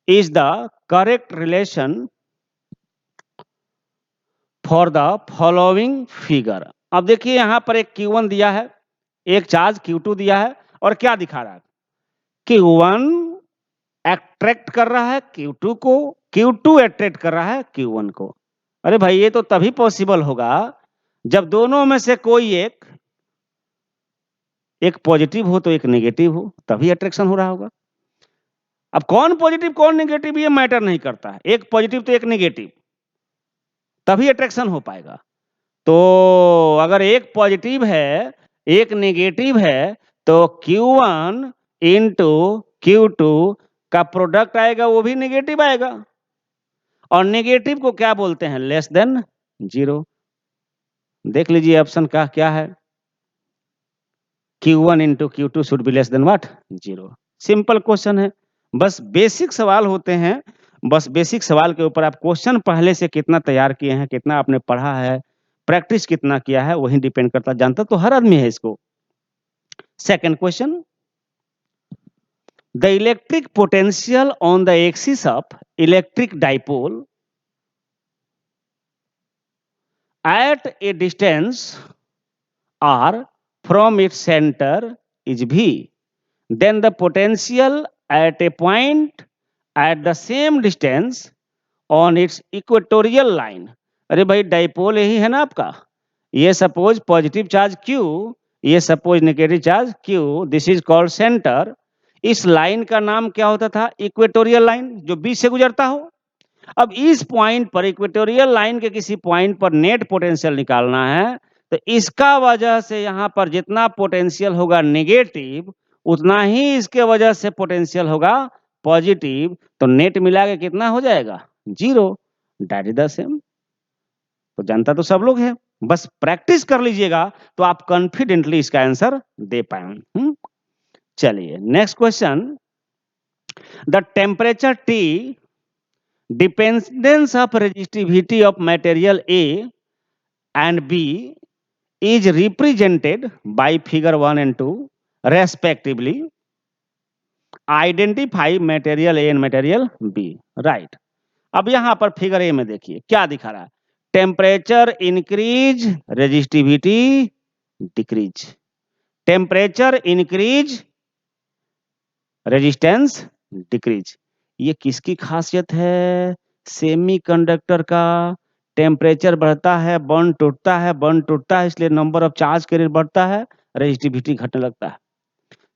is the correct relation for the following figure. अब देखिए यहां पर एक Q1 दिया है, एक चार्ज Q2 दिया है, और क्या दिखा रहा है, Q1 अट्रैक्ट कर रहा है Q2 को, Q2 अट्रैक्ट कर रहा है Q1 को। अरे भाई ये तो तभी पॉसिबल होगा जब दोनों में से कोई एक पॉजिटिव हो तो एक नेगेटिव हो, तभी अट्रैक्शन हो रहा होगा। अब कौन पॉजिटिव कौन नेगेटिव ये मैटर नहीं करता है, एक पॉजिटिव तो एक नेगेटिव, तभी अट्रैक्शन हो पाएगा। तो अगर एक पॉजिटिव है एक नेगेटिव है, तो Q1 इंटू Q2 का प्रोडक्ट आएगा, वो भी नेगेटिव आएगा। और नेगेटिव को क्या बोलते हैं, लेस देन 0। देख लीजिए ऑप्शन का क्या है, Q1 into Q2 should be less than what, 0। Simple question है, बस बेसिक सवाल होते हैं। बस बेसिक सवाल के ऊपर आप क्वेश्चन पहले से कितना तैयार किए हैं, कितना आपने पढ़ा है, प्रैक्टिस कितना किया है, वही डिपेंड करता है। जानता तो हर आदमी है इसको। Second question, the electric potential on the axis of electric dipole at a distance r from its center is V, then the potential at a point at the same distance on its equatorial line। अरे भाई dipole यही है ना आपका, ये suppose positive charge Q, ये suppose negative charge Q, this is called centre. इस line का नाम क्या होता था, इक्वेटोरियल लाइन, जो बीच से गुजरता हो। अब इस पॉइंट पर, इक्वेटोरियल लाइन के किसी पॉइंट पर नेट पोटेंशियल निकालना है, तो इसका वजह से यहां पर जितना पोटेंशियल होगा नेगेटिव, उतना ही इसके वजह से पोटेंशियल होगा पॉजिटिव। तो नेट मिला के कितना हो जाएगा, 0। That is the same. तो जानता तो सब लोग है, बस प्रैक्टिस कर लीजिएगा तो आप कॉन्फिडेंटली इसका आंसर दे पाएंगे। चलिए next question, the temperature T dependence of resistivity of material A and B is represented by figure 1 and 2 respectively। Identify material A and material B, right। अब यहां पर फिगर ए में देखिए क्या दिखा रहा है, temperature increase resistivity decrease, temperature increase resistance decrease. ये किसकी खासियत है, सेमीकंडक्टर का टेम्परेचर बढ़ता है, बॉन्ड टूटता है, बॉन्ड टूटता है, इसलिए नंबर ऑफ चार्ज कैरियर बढ़ता है, रेजिस्टिविटी घटने लगता है।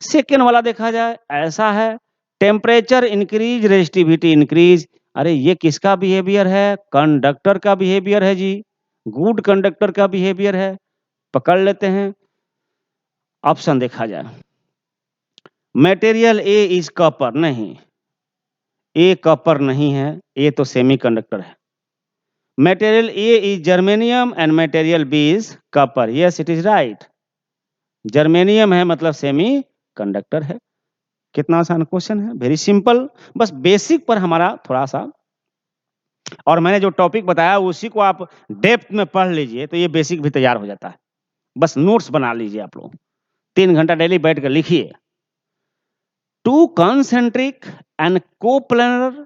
सेकेंड वाला देखा जाए ऐसा है, टेम्परेचर इंक्रीज रेजिस्टिविटी इंक्रीज। अरे ये किसका बिहेवियर है? कंडक्टर का बिहेवियर है जी, गुड कंडक्टर का बिहेवियर है। पकड़ लेते हैं, ऑप्शन देखा जाए। मटेरियल ए इज कॉपर, नहीं, ए कॉपर नहीं है, ए तो सेमीकंडक्टर है। Material A is germanium and material B is copper, yes it is right. Germanium है मतलब सेमी कंडक्टर है। कितना आसान क्वेश्चन है, वेरी सिंपल। बस बेसिक पर हमारा थोड़ा सा, और मैंने जो टॉपिक बताया उसी को आप डेप्थ में पढ़ लीजिए तो ये बेसिक भी तैयार हो जाता है। बस नोट्स बना लीजिए आप लोग, 3 घंटा डेली बैठ कर लिखिए। To concentric and coplanar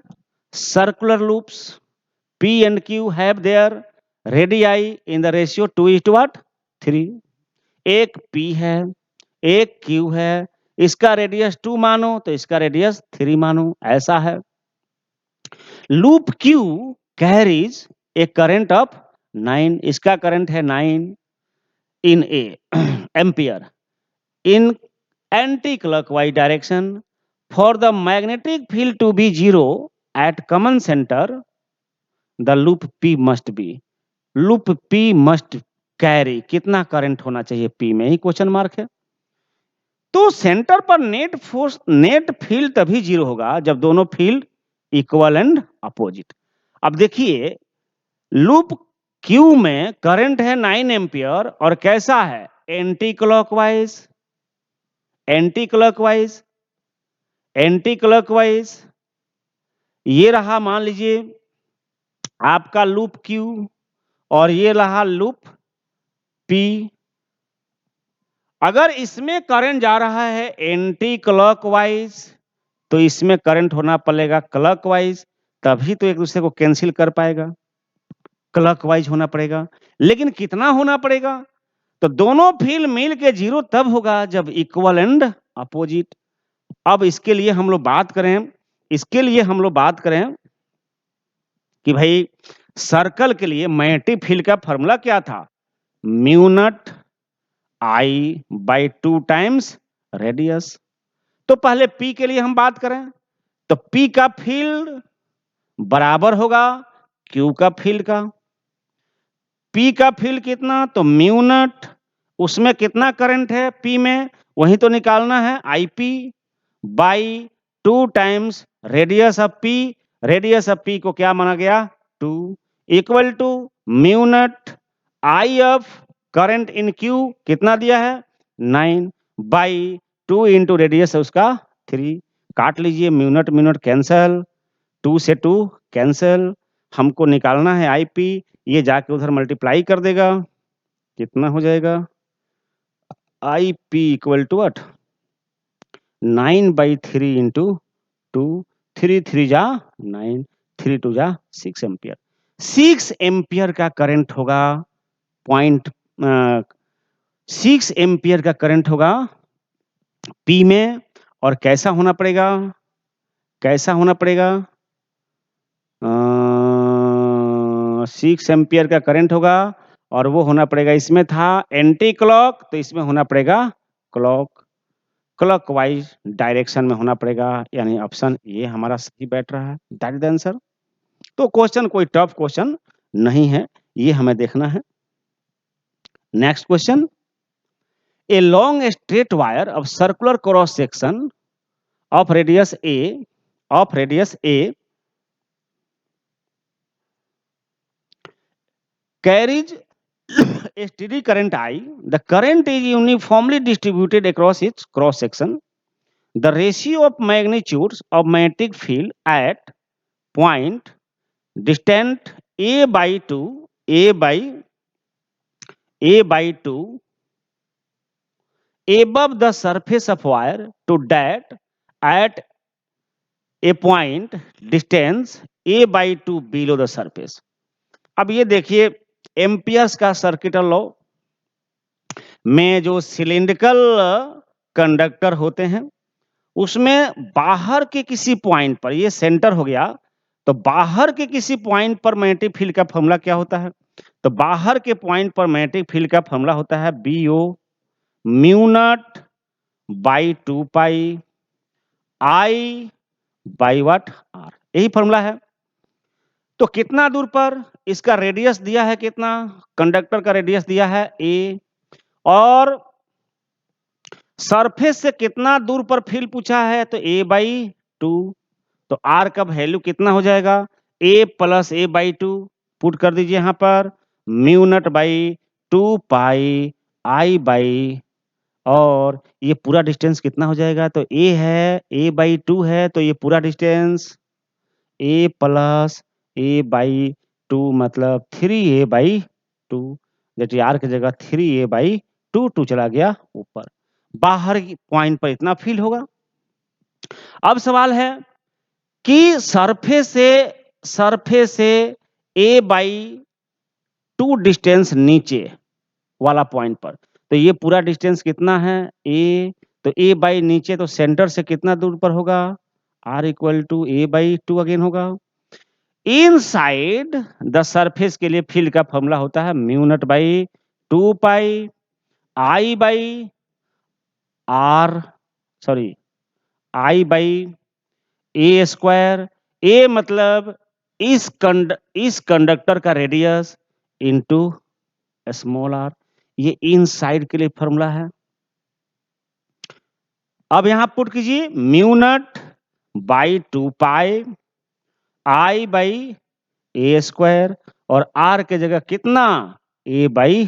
circular loops P and Q have their radii in the ratio 2:what? 3। एक P है, एक Q है, इसका रेडियस 2 मानो तो इसका रेडियस 3 मानो, ऐसा है। Loop Q carries a current of 9, इसका करंट है 9 in a ampere in anti clockwise direction. For the magnetic field to be 0 at common centre the loop P must be, loop P must carry, कितना current होना चाहिए P में, ही question mark है। तो centre पर net force, net field तभी 0 होगा जब दोनों फील्ड इक्वल एंड अपोजिट। अब देखिए लूप Q में करंट है 9 एम्पियर और कैसा है, anti clockwise, anti clockwise, anti clockwise. ये रहा मान लीजिए आपका लूप Q और ये रहा लूप P। अगर इसमें करंट जा रहा है एंटी क्लॉकवाइज तो इसमें करंट होना पड़ेगा क्लॉकवाइज, तभी तो एक दूसरे को कैंसिल कर पाएगा, क्लॉकवाइज होना पड़ेगा। लेकिन कितना होना पड़ेगा, तो दोनों फील्ड मिल के 0 तब होगा जब इक्वल एंड अपोजिट। अब इसके लिए हम लोग बात करें, इसके लिए हम लोग बात करें कि भाई सर्कल के लिए मैग्नेटिक फील्ड का फॉर्मूला क्या था, mu naught I by 2 times radius. तो पहले P के लिए हम बात करें तो P का फील्ड बराबर होगा Q का फील्ड का। P का फील्ड कितना, तो म्यू नॉट, उसमें कितना करंट है P में, वही तो निकालना है, IP by 2 times radius of P। Radius of P को क्या माना गया, 2, equal to mu naught I of current in Q कितना दिया है, 9 बाई 2 इंटू रेडियस है उसका 3। काट लीजिए, म्यू नॉट कैंसल, 2 से 2 कैंसल, हमको निकालना है IP, ये जाके उधर मल्टीप्लाई कर देगा, कितना हो जाएगा, IP equal to what, 9/3 into 2, 3 3 जा 9, 3 2 जा 6 एम्पियर। 6 एम्पियर का करंट होगा, 6 एम्पियर का करंट होगा P में। और कैसा होना पड़ेगा, कैसा होना पड़ेगा, 6 एम्पियर का करंट होगा और वो होना पड़ेगा, इसमें था एंटी क्लॉक तो इसमें होना पड़ेगा क्लॉक, क्लॉकवाइज डायरेक्शन में होना पड़ेगा, यानी ऑप्शन ये हमारा सही बैठ रहा है, दैट इज द आंसर। तो क्वेश्चन कोई टफ क्वेश्चन नहीं है, ये हमें देखना है। Next question, a long straight wire of circular cross section of radius A carries a steady current I. The current is uniformly distributed across its cross section. The ratio of magnitudes of magnetic field at point distant a by 2 above the surface of wire to that at a point distance a by 2 below the surface. अब ये देखिए amperes का circuital law में जो cylindrical conductor होते हैं उसमें बाहर के किसी पॉइंट पर, ये सेंटर हो गया, तो बाहर के किसी पॉइंट पर मैग्नेटिक फील्ड का फॉर्मूला क्या होता है? तो बाहर के पॉइंट पर मैग्नेटिक फील्ड का फॉर्मूला होता है BO mu naught by 2 pi I by what R, यही फॉर्मूला है। तो कितना दूर पर इसका रेडियस दिया है, कितना कंडक्टर का रेडियस दिया है A, और सरफेस से कितना दूर पर फील्ड पूछा है तो A बाई 2। तो R का वैल्यू कितना हो जाएगा? A plus A by 2 put कर दीजिए यहाँ पर, mu naught by 2 pi I by, और ये पूरा डिस्टेंस कितना हो जाएगा? तो A है, A बाई 2 है, तो ये पूरा distance A plus A by 2 मतलब 3A बाई 2, जैसे R की जगह 3A बाई 2 चला गया ऊपर। बाहर की पॉइंट पर इतना फील होगा। अब सवाल है कि सरफेस से A बाई 2 डिस्टेंस नीचे वाला पॉइंट पर, तो ये पूरा डिस्टेंस कितना है? A, तो A बाई नीचे तो सेंटर से कितना दूर पर होगा? R equal to A by 2 again होगा। इनसाइड द सरफेस के लिए फील्ड का फॉर्मूला होता है mu naught by 2 pi I by R, sorry I by A square. A मतलब इस कंडक्टर का रेडियस इनटू स्मॉल r, ये इनसाइड के लिए फॉर्मूला है। अब यहां पुट कीजिए mu naught by 2 pi I by A square, और R के जगह कितना? A बाई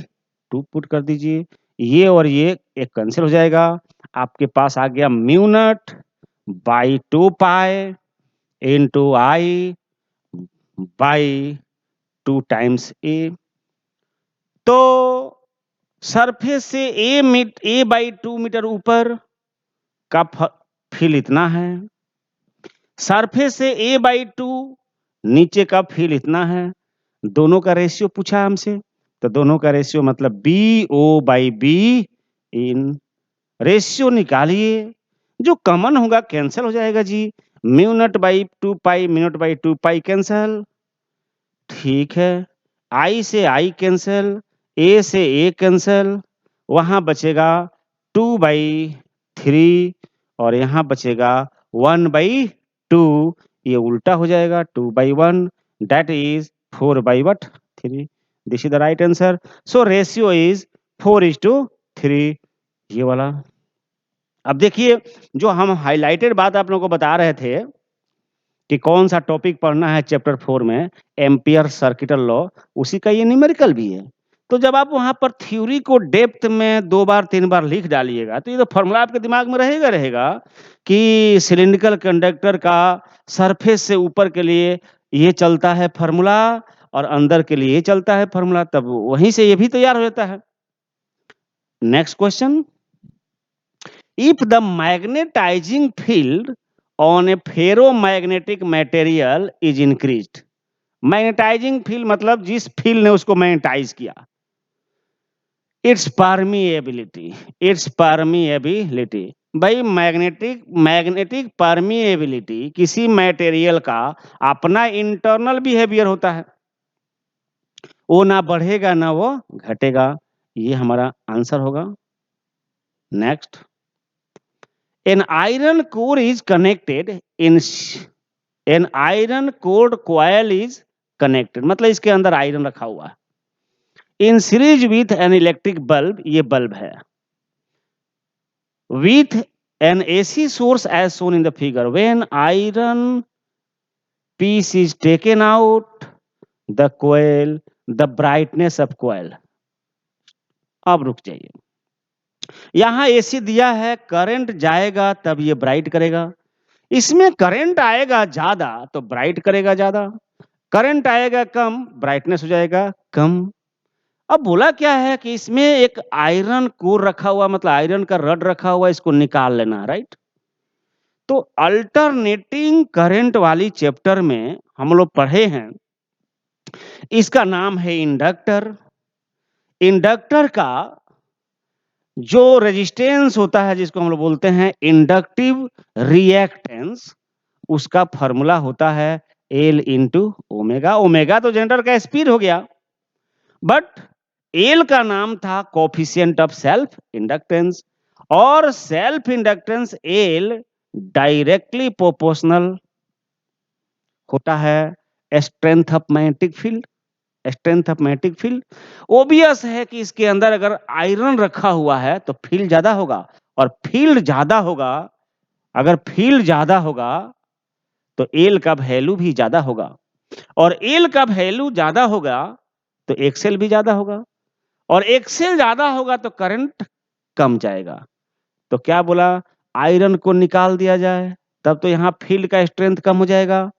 2 पुट कर दीजिए। ये और ये एक कैंसिल हो जाएगा, आपके पास आ गया mu naught by 2 pi into I by 2 times A। तो सरफेस से A बाई 2 मीटर ऊपर का फील इतना है, सरफेस से A बाई 2 नीचे का फील इतना है। दोनों का रेशियो पूछा हमसे, तो दोनों का रेशियो मतलब BO by B in, ratio निकालिए, जो कॉमन होगा कैंसिल हो जाएगा जी। Mu naught by 2 pi, mu naught by 2 pi cancel, ठीक है। I से I कैंसिल, A से A कैंसिल, वहां बचेगा 2 बाई 3 और यहाँ बचेगा 1 बाई 2, ये उल्टा हो जाएगा 2 by 1, that is 4 by what 3। This is the right answer. So ratio is 4:3, ये वाला। अब देखिए, जो हम हाइलाइटेड बात आप लोगों को बता रहे थे कि कौन सा टॉपिक पढ़ना है चैप्टर 4 में, एम्पियर सर्किटल लॉ, उसी का ये न्यूमेरिकल भी है। तो जब आप वहां पर थ्योरी को डेप्थ में 2 बार 3 बार लिख डालिएगा, तो ये तो फॉर्मूला आपके दिमाग में रहेगा कि सिलिंड्रिकल कंडक्टर का सरफेस से ऊपर के लिए ये चलता है फॉर्मूला और अंदर के लिए ये चलता है फॉर्मूला, तब वहीं से ये भी तैयार हो जाता है। Next question, if the magnetising field on a ferromagnetic material is increased, magnetising field मतलब जिस फील्ड ने उसको मैग्नेटाइज किया, इट्स परमिएबिलिटी, भाई मैग्नेटिक परमिएबिलिटी किसी मटेरियल का अपना इंटरनल बिहेवियर होता है, वो ना बढ़ेगा ना वो घटेगा, ये हमारा आंसर होगा। Next, an iron core is connected in an iron core coil is connected, मतलब इसके अंदर आयरन रखा हुआ है, in series with an electric bulb, ये बल्ब है, with an AC source as shown in the figure, when iron piece is taken out the coil, the brightness of coil। अब रुक जाइए, यहां AC दिया है, करंट जाएगा तब ये ब्राइट करेगा, इसमें करंट आएगा ज्यादा तो ब्राइट करेगा ज्यादा, करंट आएगा कम ब्राइटनेस हो जाएगा कम। अब बोला क्या है कि इसमें एक आयरन कोर रखा हुआ, मतलब आयरन का रड रखा हुआ, इसको निकाल लेना, राइट। तो अल्टरनेटिंग करंट वाली चैप्टर में हम लोग पढ़े हैं, इसका नाम है इंडक्टर। इंडक्टर का जो रेजिस्टेंस होता है, जिसको हम लोग बोलते हैं इंडक्टिव रिएक्टेंस, उसका फॉर्मूला होता है एल इंटू ओमेगा। ओमेगा तो जनरेटर का स्पीड हो गया, बट एल का नाम था कोफिशिएंट ऑफ सेल्फ इंडक्टेंस, और self inductance L directly proportional होता है strength of magnetic field. Strength of magnetic field obvious है कि इसके अंदर अगर आयरन रखा हुआ है तो फील्ड ज्यादा होगा, और फील्ड ज्यादा होगा, अगर फील्ड ज्यादा होगा तो एल का वैल्यू भी ज्यादा होगा, और एल का वैल्यू ज्यादा होगा तो एक्सेल भी ज्यादा होगा, और एक्सेल ज्यादा होगा तो करंट कम जाएगा। तो क्या बोला, आयरन को निकाल दिया जाए, तब तो यहाँ फील्ड का स्ट्रेंथ कम हो जाएगा,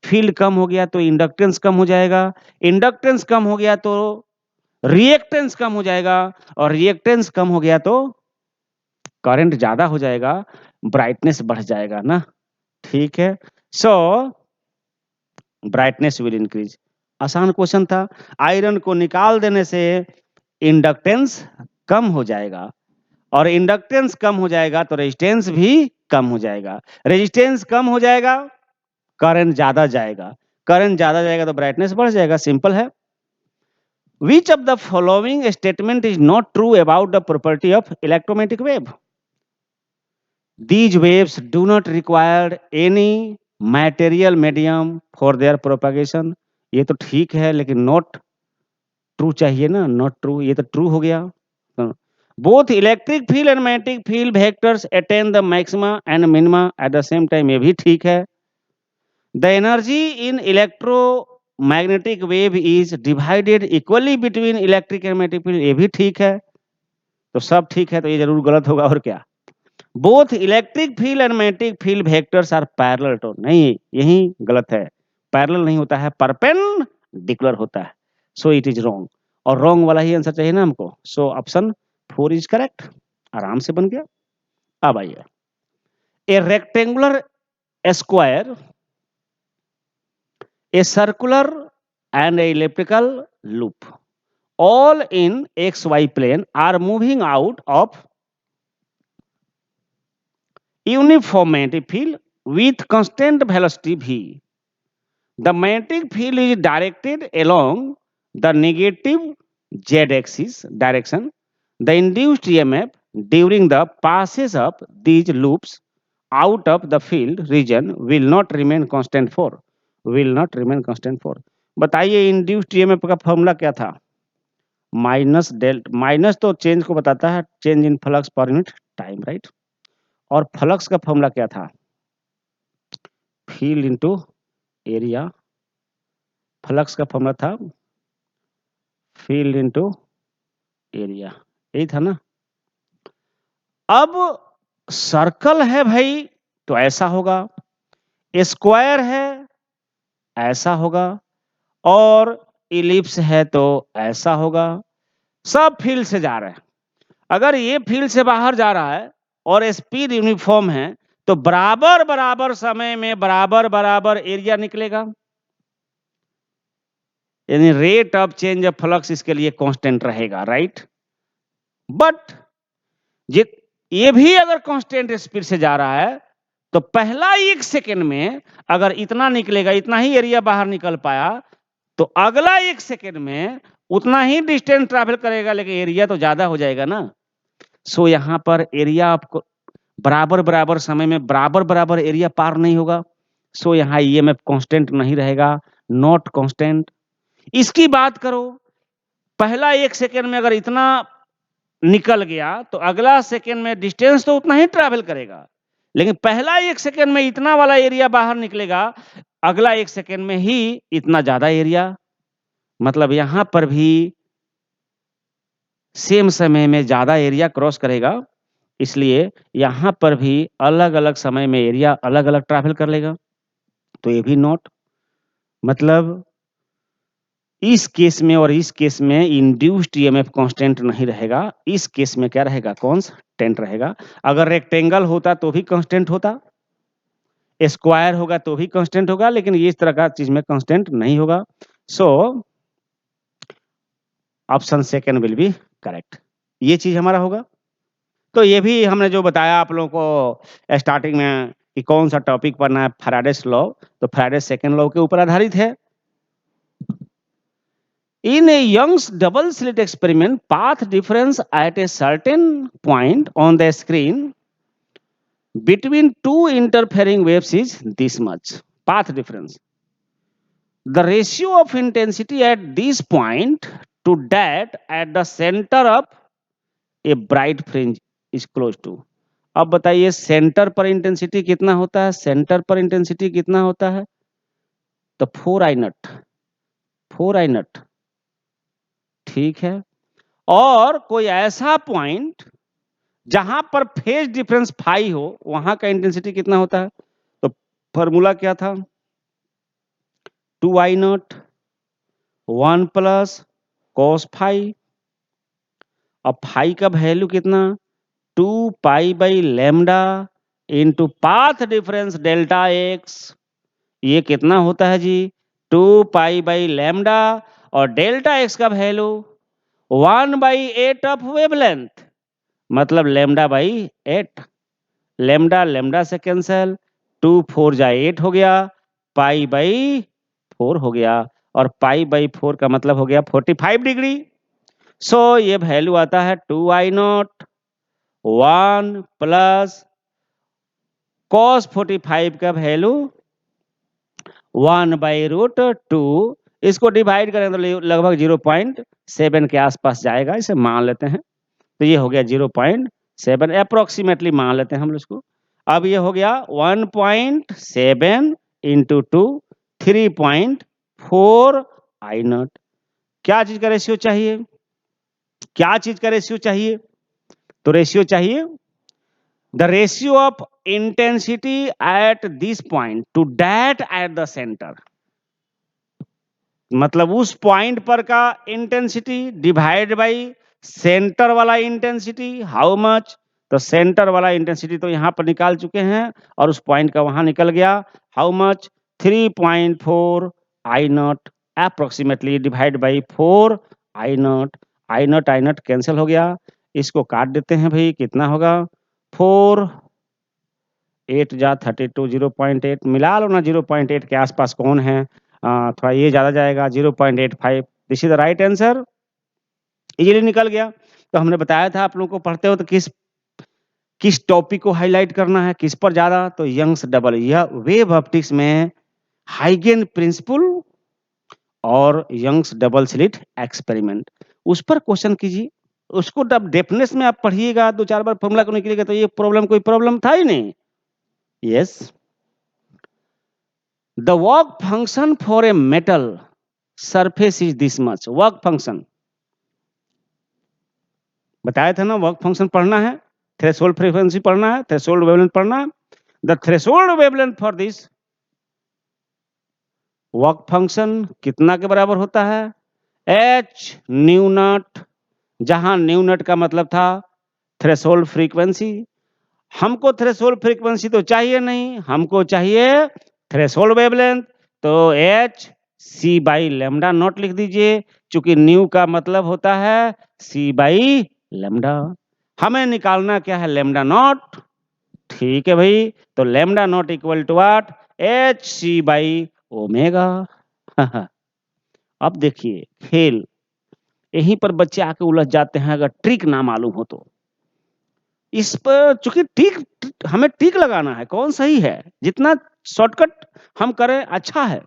फील्ड कम हो गया तो इंडक्टेंस कम हो जाएगा, इंडक्टेंस कम हो गया तो रिएक्टेंस कम हो जाएगा, और रिएक्टेंस कम हो गया तो करंट ज्यादा हो जाएगा, ब्राइटनेस बढ़ जाएगा ना। ठीक है, सो ब्राइटनेस विल इंक्रीज। आसान क्वेश्चन था। आयरन को निकाल देने से इंडक्टेंस कम हो जाएगा, और इंडक्टेंस कम हो जाएगा तो रेजिस्टेंस भी कम हो जाएगा, रेजिस्टेंस कम हो जाएगा करंट ज्यादा जाएगा, करंट ज्यादा जाएगा तो ब्राइटनेस बढ़ जाएगा, सिंपल है। Which of the following statement is not true about the property of electromagnetic wave? These waves do not require any material medium for their propagation. ये तो ठीक है, लेकिन नॉट ट्रू चाहिए ना, नॉट ट्रू, ये तो ट्रू हो गया। Both electric field and magnetic field vectors attain the maxima and minima at the same time, ये भी ठीक है। The energy in electromagnetic wave is divided equally between electric and magnetic field, ये भी ठीक है। तो सब ठीक है, तो ये जरूर गलत होगा, और क्या। Both electric field and magnetic field vectors are parallel to, नहीं, यही गलत है, पैरेलल नहीं होता है, परपेंडिकुलर होता है, सो इट इज रॉन्ग, और रॉन्ग वाला ही आंसर चाहिए ना हमको, सो ऑप्शन 4 इज करेक्ट। आराम से बन गया। अब आइए, ए rectangular square, a circular and A elliptical loop all in xy plane are moving out of uniform magnetic field with constant velocity v. The magnetic field is directed along the negative z-axis direction. The induced EMF during the passage of these loops out of the field region will not remain constant for. Will not remain constant for. बताइए induced EMF का formula क्या था? Minus dealt, minus तो change को बताता है, change in flux per unit time, right. और flux का फॉर्मूला क्या था? Field into area. फ्लक्स का फॉर्मूला था फील्ड इनटू एरिया, यही था ना। अब सर्कल है भाई तो ऐसा होगा, स्क्वायर है ऐसा होगा, और इलिप्स है तो ऐसा होगा। सब फील्ड से जा रहे हैं। अगर ये फील्ड से बाहर जा रहा है और स्पीड यूनिफॉर्म है तो बराबर बराबर समय में बराबर बराबर एरिया निकलेगा, यानी rate of change of flux इसके लिए कांस्टेंट रहेगा, राइट। बट ये भी अगर कांस्टेंट स्पीड से जा रहा है तो पहला 1 सेकेंड में अगर इतना निकलेगा, इतना ही एरिया बाहर निकल पाया, तो अगला 1 सेकेंड में उतना ही डिस्टेंस ट्रैवल करेगा, लेकिन एरिया तो ज्यादा हो जाएगा ना। सो यहाँ पर एरिया आपको बराबर बराबर समय में बराबर बराबर एरिया पार नहीं होगा, सो यहाँ ईएमएफ कांस्टेंट नहीं रहेगा, नॉट कांस्टेंट। इसकी बात करो, पहला 1 सेकेंड में अगर इतना निकल गया तो अगला सेकेंड में डिस्टेंस तो उतना ही ट्रैवल करेगा, लेकिन पहला 1 सेकेंड में इतना वाला एरिया बाहर निकलेगा, अगला 1 सेकेंड में ही इतना ज्यादा एरिया, मतलब यहां पर भी सेम समय में ज्यादा एरिया क्रॉस करेगा, इसलिए यहां पर भी अलग अलग समय में एरिया अलग अलग ट्रैवल कर लेगा, तो ये भी नॉट। मतलब इस केस में और इस केस में इंड्यूस्ड ईएमएफ कांस्टेंट नहीं रहेगा, इस केस में क्या रहेगा, कांस्टेंट रहेगा। अगर रेक्टेंगल होता तो भी कांस्टेंट होता, स्क्वायर होगा तो भी कांस्टेंट होगा, लेकिन ये इस तरह का चीज में कांस्टेंट नहीं होगा। So option second will be correct, ये चीज हमारा होगा। तो ये भी हमने जो बताया आप लोगों को स्टार्टिंग में कि कौन सा टॉपिक पढ़ना है, फैराडेस लॉ, तो फैराडेस सेकंड लॉ के ऊपर आधारित है। In a Young's double slit experiment, path difference at a certain point on the screen between two interfering waves is this much. Path difference. The ratio of intensity at this point to that at the center of a bright fringe is close to. अब बताइए centre पर intensity कितना होता है, centre पर intensity कितना होता है, तो 4 I नॉट, 4 I नॉट, ठीक है। और कोई ऐसा पॉइंट जहां पर फेज डिफरेंस फाई हो, वहां का इंटेंसिटी कितना होता है, तो फॉर्मूला क्या था, 2 I naught 1 plus cos phi. अब फाई का वैल्यू कितना, 2 pi by lambda into path difference delta X, ये कितना होता है जी, 2 पाई बाई लैम्डा, और डेल्टा एक्स का वैल्यू 1/8 ऑफ वेवलेंथ, मतलब लैम्डा बाई 8, लैम्डा लैम्डा से कैंसिल, 2 4 जा 8 हो गया, पाई बाई 4 हो गया, और पाई बाई 4 का मतलब हो गया 45 डिग्री। सो ये वैल्यू आता है 2 I नॉट 1 प्लस cos 45 का वैल्यू 1/√2, इसको डिवाइड करें तो लगभग 0.7 के आसपास जाएगा, इसे मान लेते हैं, तो ये हो गया 0.7 अप्रोक्सीमेटली मान लेते हैं हम इसको। अब ये हो गया 1.7 इंटू 2 3.4 I नॉट। क्या चीज का रेशियो चाहिए, क्या चीज का रेशियो चाहिए, तो रेशियो चाहिए the ratio of intensity at this point two that at the centre, मतलब उस पॉइंट पर का इंटेंसिटी डिवाइड बाई सेंटर वाला इंटेंसिटी, हाउ मच, तो सेंटर वाला इंटेंसिटी तो यहां पर निकाल चुके हैं और उस पॉइंट का वहां निकल गया, how much, 3.4 I not approximately divide by 4 I not, I not cancel हो गया, इसको काट देते हैं भाई, कितना होगा 4 8 जा 32, 0.8 मिला लो ना, 0.8 के आसपास कौन है, थोड़ा ये ज्यादा जाएगा 0.85, this is the right answer, easily निकल गया। तो हमने बताया था आप लोगों को पढ़ते हो तो किस किस टॉपिक को हाईलाइट करना है, किस पर ज्यादा, तो यंग्स डबल, यह वेव ऑप्टिक्स में हाइगेन प्रिंसिपल और यंग्स डबल स्लिट एक्सपेरिमेंट, उस पर क्वेश्चन कीजिए, उसको जब डेफनेस में आप पढ़िएगा, 2-4 बार फॉर्मूला को निकलेगा, तो ये प्रॉब्लम कोई प्रॉब्लम था ही नहीं। Yes, the work function for a metal surface is this much, work function बताया था ना, वर्क फंक्शन पढ़ना है, थ्रेशोल्ड फ्रीक्वेंसी पढ़ना है, थ्रेशोल्ड वेवलेंथ पढ़ना है, the threshold wavelength for this work function कितना के बराबर होता है, h न्यू नॉट, जहां न्यू नॉट का मतलब था थ्रेशोल्ड फ्रीक्वेंसी, हमको थ्रेशोल्ड फ्रीक्वेंसी तो चाहिए नहीं, हमको चाहिए थ्रेशोल्ड वेवलेंथ, तो h c by lambda naught लिख दीजिए, चूंकि न्यू का मतलब होता है c बाई लेमडा, हमें निकालना क्या है, लेमडा नॉट, ठीक है भाई, तो lambda naught equal to what, H C by omega. अब देखिए खेल, यहीं पर बच्चे आके उलझ जाते हैं अगर ट्रिक ना मालूम हो तो, इस पर चूंकि ट्रिक हमें ट्रिक लगाना है, कौन सही है, जितना शॉर्टकट हम करें अच्छा है।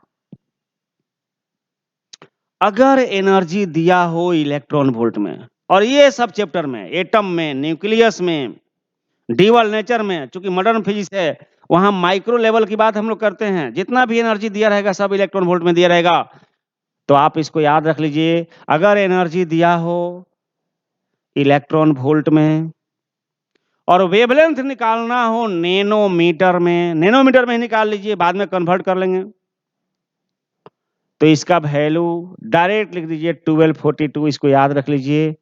अगर एनर्जी दिया हो इलेक्ट्रॉन वोल्ट में, और ये सब चैप्टर में, एटम में, न्यूक्लियस में, डीवल नेचर में, चूंकि मॉडर्न फिजिक्स है, वहां माइक्रो लेवल की बात हम लोग करते हैं, जितना भी एनर्जी दिया रहेगा सब इलेक्ट्रॉन वोल्ट में दिया रहेगा, तो आप इसको याद रख लीजिए, अगर एनर्जी दिया हो इलेक्ट्रॉन वोल्ट में और वेवलेंथ निकालना हो नैनोमीटर में, नैनोमीटर में ही निकाल लीजिए, बाद में कन्वर्ट कर लेंगे, तो इसका वैल्यू डायरेक्ट लिख दीजिए 1242, इसको याद रख लीजिए,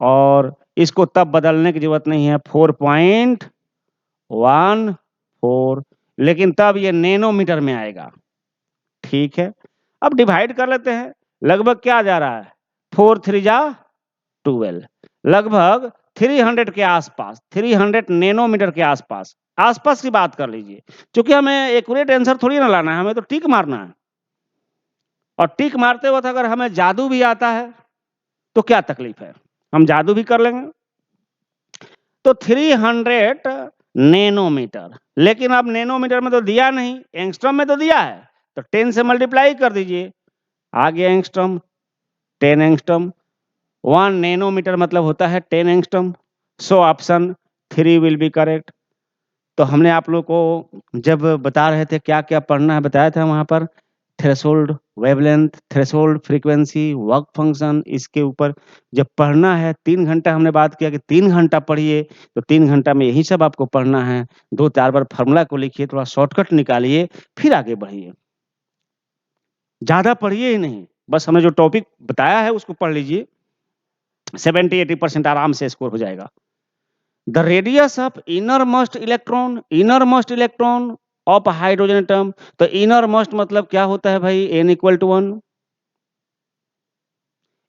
और इसको तब बदलने की जरूरत नहीं है, 4.14, लेकिन तब ये नैनोमीटर में आएगा, ठीक है। अब डिवाइड कर लेते हैं, लगभग क्या जा रहा है, 4 3 जा 12, लगभग 300 के आसपास, 300 नैनोमीटर के आसपास, आसपास की बात कर लीजिए, क्योंकि हमें एक्यूरेट आंसर थोड़ी ना लाना है, हमें तो टिक मारना है। और टिक मारते वक्त अगर हमें जादू भी आता है तो क्या तकलीफ है, हम जादू भी कर लेंगे। तो 300 नैनोमीटर, लेकिन अब नैनोमीटर में तो दिया नहीं, एंगस्ट्रॉम में तो दिया है, तो 10 से मल्टीप्लाई कर दीजिए, आ गया एंगस्ट्रॉम, 10 एंगस्ट्रॉम। 1 नैनोमीटर मतलब होता है 10 angstrom. So option 3 will be correct. तो हमने आप लोग को जब बता रहे थे क्या क्या पढ़ना है, बताया था वहां पर threshold, wavelength, threshold, frequency, work function, इसके ऊपर जब पढ़ना है 3 घंटा हमने बात किया कि 3 घंटा पढ़िए, तो 3 घंटा में यही सब आपको पढ़ना है। 2-4 बार फार्मूला को लिखिए, थोड़ा शॉर्टकट निकालिए, फिर आगे बढ़िए। ज्यादा पढ़िए ही नहीं, बस हमने जो टॉपिक बताया है उसको पढ़ लीजिए, 70-80% आराम से स्कोर हो जाएगा। The radius of innermost electron of hydrogen atom, तो innermost मतलब क्या होता है भाई, n equal to 1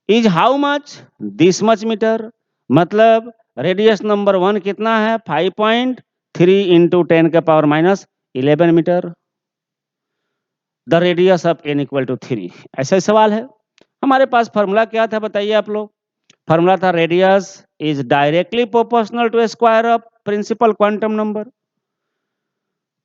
is how much, this much metre, मतलब रेडियस नंबर 1 कितना है, 5.3 into 10 के power -11 metre. The radius of n equal to 3, ऐसा सवाल है। हमारे पास फॉर्मूला क्या था बताइए आप लोग, फॉर्मूला था radius is directly proportional to square of principal quantum number.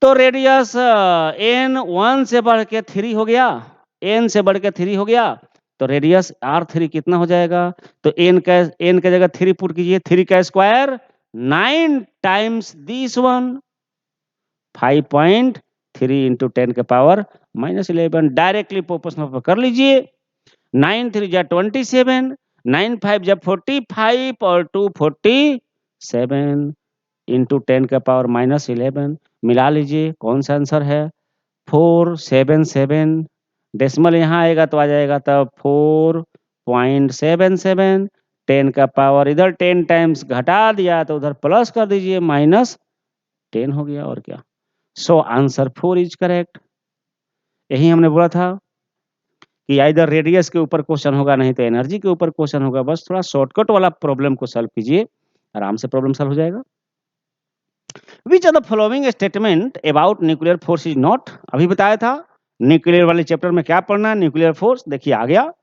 तो रेडियस n 1 से बढ़ के 3 हो गया, n से बढ़ के 3 हो गया, तो रेडियस r3 कितना हो जाएगा, तो n का जगह 3 पुट कीजिए, 3 का square 9 times this one, 5.3 into 10 के पावर -11, डायरेक्टली प्रोपोर्शनल कर लीजिए। 9 3 जा 27, 9 5 जा 45 और 2 47 इंटू 10 का पावर -11, मिला लीजिए कौन सा आंसर है, 477। डेसिमल यहाँ आएगा तो आ जाएगा तब 4.77, 10 का पावर इधर 10 टाइम्स घटा दिया तो उधर प्लस कर दीजिए, -10 हो गया, और क्या। So answer 4 is correct. यही हमने बोला था कि इधर रेडियस के ऊपर क्वेश्चन होगा, नहीं तो एनर्जी के ऊपर क्वेश्चन होगा। बस थोड़ा शॉर्टकट वाला प्रॉब्लम को सॉल्व कीजिए, आराम से प्रॉब्लम सॉल्व हो जाएगा। Which are the following statement about nuclear force is not, अभी बताया था न्यूक्लियर वाले चैप्टर में क्या पढ़ना है, न्यूक्लियर फोर्स, देखिए आ गया।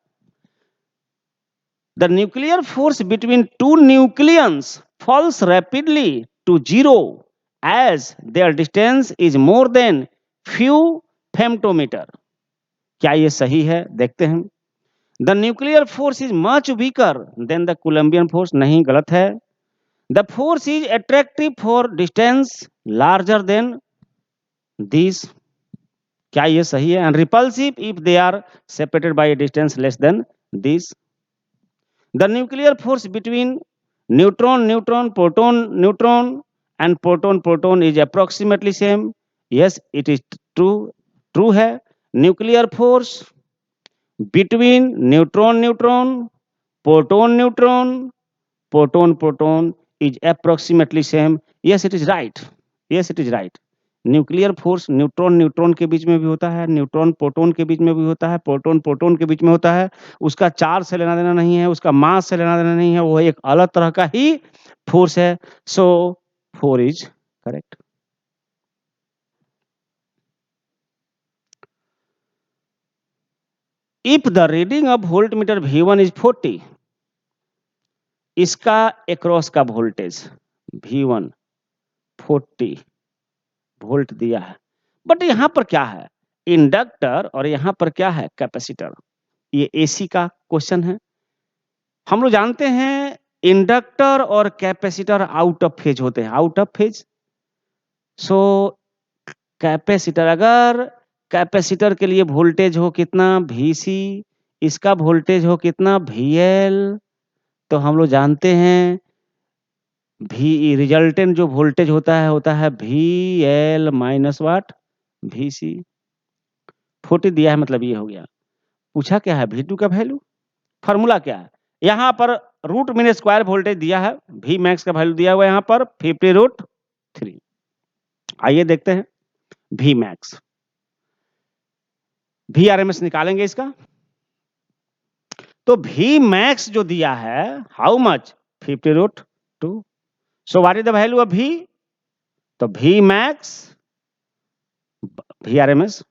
The nuclear force between two nucleons falls rapidly to zero as their distance is more than few femtometre. क्या ये सही है, देखते हैं। The nuclear force is much weaker than the Coulombian force, नहीं, गलत है। The force is attractive for distance larger than this, क्या ये सही है। And repulsive if they are separated by a distance less than this. The nuclear force between neutron neutron proton neutron and proton proton is approximately same. Yes, it is true है। nuclear force between neutron neutron proton neutron proton proton is approximately same. Yes, it is right. Yes, it is right. Nuclear force neutron neutron के बीच में भी होता है, neutron proton के बीच में भी होता है, प्रोटॉन प्रोटॉन के बीच में होता है। उसका चार्ज से लेना देना नहीं है, उसका मास से लेना देना नहीं है, वो एक अलग तरह का ही फोर्स है। सो 4 is correct. If the reading of voltmeter V1 is 40, इसका एक्रॉस का वोल्टेज V1 40 वोल्ट दिया है, बट यहां पर क्या है, इंडक्टर, और यहां पर क्या है, कैपेसिटर। ये एसी का क्वेश्चन है। हम लोग जानते हैं इंडक्टर और कैपेसिटर आउट ऑफ फेज होते हैं, out of phase. So capacitor, अगर कैपेसिटर के लिए वोल्टेज हो कितना, Vc, इसका वोल्टेज हो कितना, VL, तो हम लोग जानते हैं V रिजल्टेंट जो वोल्टेज होता है VL माइनस वाट Vc। 40 दिया है, मतलब ये हो गया। पूछा क्या है, V2 का वैल्यू, फार्मूला क्या है, यहाँ पर रूट मीन स्क्वायर वोल्टेज दिया है, V मैक्स का वैल्यू दिया हुआ है यहाँ पर 50√3। आइए देखते हैं V मैक्स, VRMS निकालेंगे इसका। तो V मैक्स जो दिया है, how much, 50√3। 2. So what is the value of V? तो V max VRMS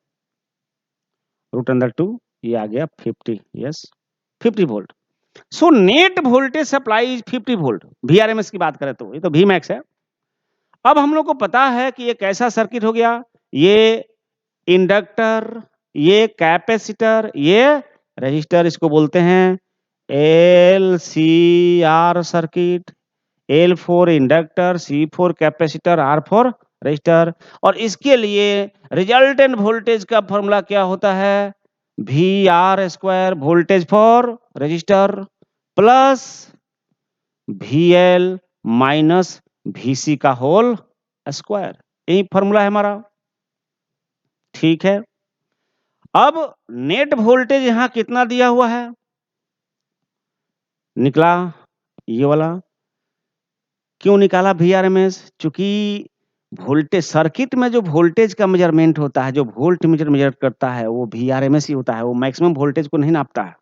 √2 ये आ गया 50. Yes 50 volt. So net voltage supply is 50 volt. VRMS की बात करें तो ये तो V max है. अब हम लोग को पता है कि ये कैसा सर्किट हो गया, ये इंडक्टर, ये कैपेसिटर, ये रजिस्टर, इसको बोलते हैं LCR circuit. L for inductor, C for capacitor, R for register. और इसके लिए रिजल्टेंट वोल्टेज का फॉर्मूला क्या होता है? VR² voltage for register plus VL minus VC का होल स्क्वायर. यही फॉर्मूला है हमारा. ठीक है. अब नेट वोल्टेज यहां कितना दिया हुआ है? निकला ये वाला. क्यों निकाला VRMS? चूंकि वोल्टेज सर्किट में जो वोल्टेज का मेजरमेंट होता है, जो वोल्ट मीटर मेजर करता है, वो VRMS ही होता है. वो मैक्सिमम वोल्टेज को नहीं नापता है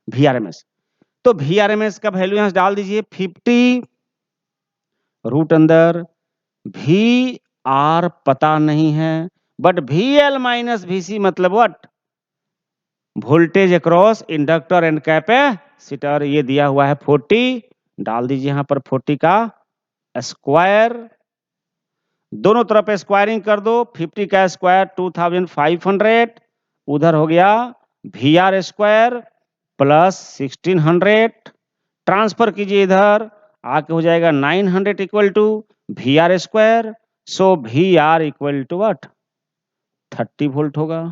VRMS. तो VRMS का वैल्यू यहां डाल दीजिए 50 रूट अंदर VR पता नहीं है, बट VL माइनस VC मतलब what? Voltage across inductor and capacitor. ये दिया हुआ है 40. डाल दीजिए यहां पर 40 का स्क्वायर. दोनों तरफ स्क्वायरिंग कर दो. 50 का स्क्वायर 2500. उधर हो गया VR² प्लस 1600. ट्रांसफर कीजिए इधर, आके हो जाएगा 900 equal to VR². So VR equal to what? 30 volt होगा.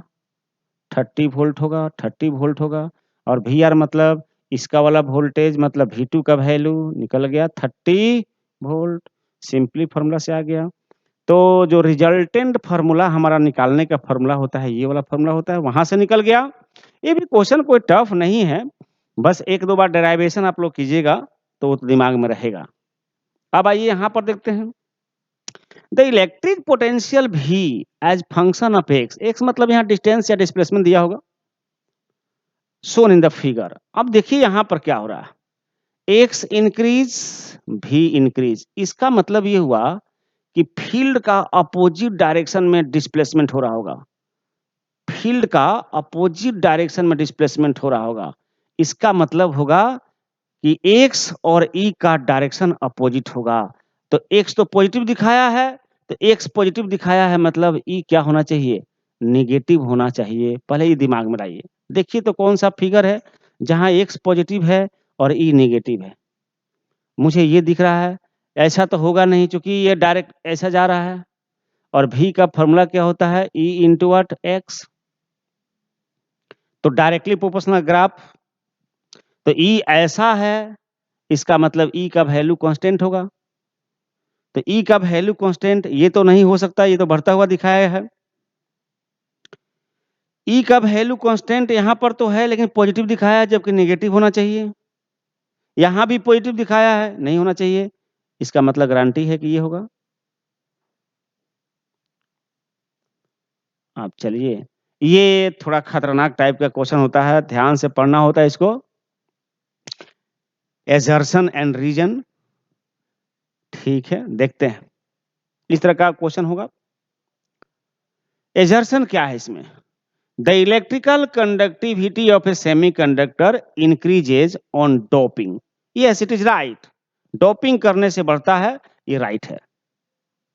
30 वोल्ट होगा. 30 वोल्ट होगा. और VR मतलब इसका वाला वोल्टेज मतलब V2 का वैल्यू निकल गया 30 वोल्ट. सिंपली फॉर्मूला से आ गया. तो जो रिजल्टेंट फार्मूला हमारा निकालने का फार्मूला होता है, ये वाला फार्मूला होता है, वहां से निकल गया. ये भी क्वेश्चन कोई टफ नहीं है, बस एक दो बार डेराइवेशन आप लोग कीजिएगा तो वो दिमाग में रहेगा. अब आइए यहां पर देखते हैं. The electric potential V as function of x मतलब यहाँ डिस्टेंस या डिस्प्लेसमेंट दिया होगा, शोन इन द फिगर. अब देखिए यहां पर क्या हो रहा है. x increase V increase. इसका मतलब ये हुआ कि फील्ड का अपोजिट डायरेक्शन में डिस्प्लेसमेंट हो रहा होगा. फील्ड का अपोजिट डायरेक्शन में डिस्प्लेसमेंट हो रहा होगा. इसका मतलब होगा कि x और E का डायरेक्शन अपोजिट होगा. तो x तो पॉजिटिव दिखाया है, तो x पॉजिटिव दिखाया है मतलब E क्या होना चाहिए? नेगेटिव होना चाहिए. पहले ये दिमाग में लाइए. देखिए तो कौन सा फिगर है जहां x पॉजिटिव है और E नेगेटिव है? मुझे ये दिख रहा है. ऐसा तो होगा नहीं क्योंकि ये डायरेक्ट ऐसा जा रहा है. और V का फॉर्मूला क्या होता है? E into what? X. तो डायरेक्टली प्रोपोर्शनल ग्राफ. तो E ऐसा है, इसका मतलब E का वैल्यू कांस्टेंट होगा. तो E का वैल्यू कांस्टेंट ये तो नहीं हो सकता, ये तो बढ़ता हुआ दिखाया है. E का वैल्यू कांस्टेंट यहाँ पर तो है लेकिन पॉजिटिव दिखाया है, जबकि नेगेटिव होना चाहिए. यहाँ भी पॉजिटिव दिखाया है, नहीं होना चाहिए. इसका मतलब गारंटी है कि ये होगा. आप चलिए, ये थोड़ा खतरनाक टाइप का क्वेश्चन होता है, ध्यान से पढ़ना होता है इसको. Assertion and reason. ठीक है, देखते हैं. इस तरह का क्वेश्चन होगा. एजर्शन क्या है इसमें? The electrical conductivity of A semiconductor increases on doping. Yes it is right. Doping करने से बढ़ता है, ये राइट है.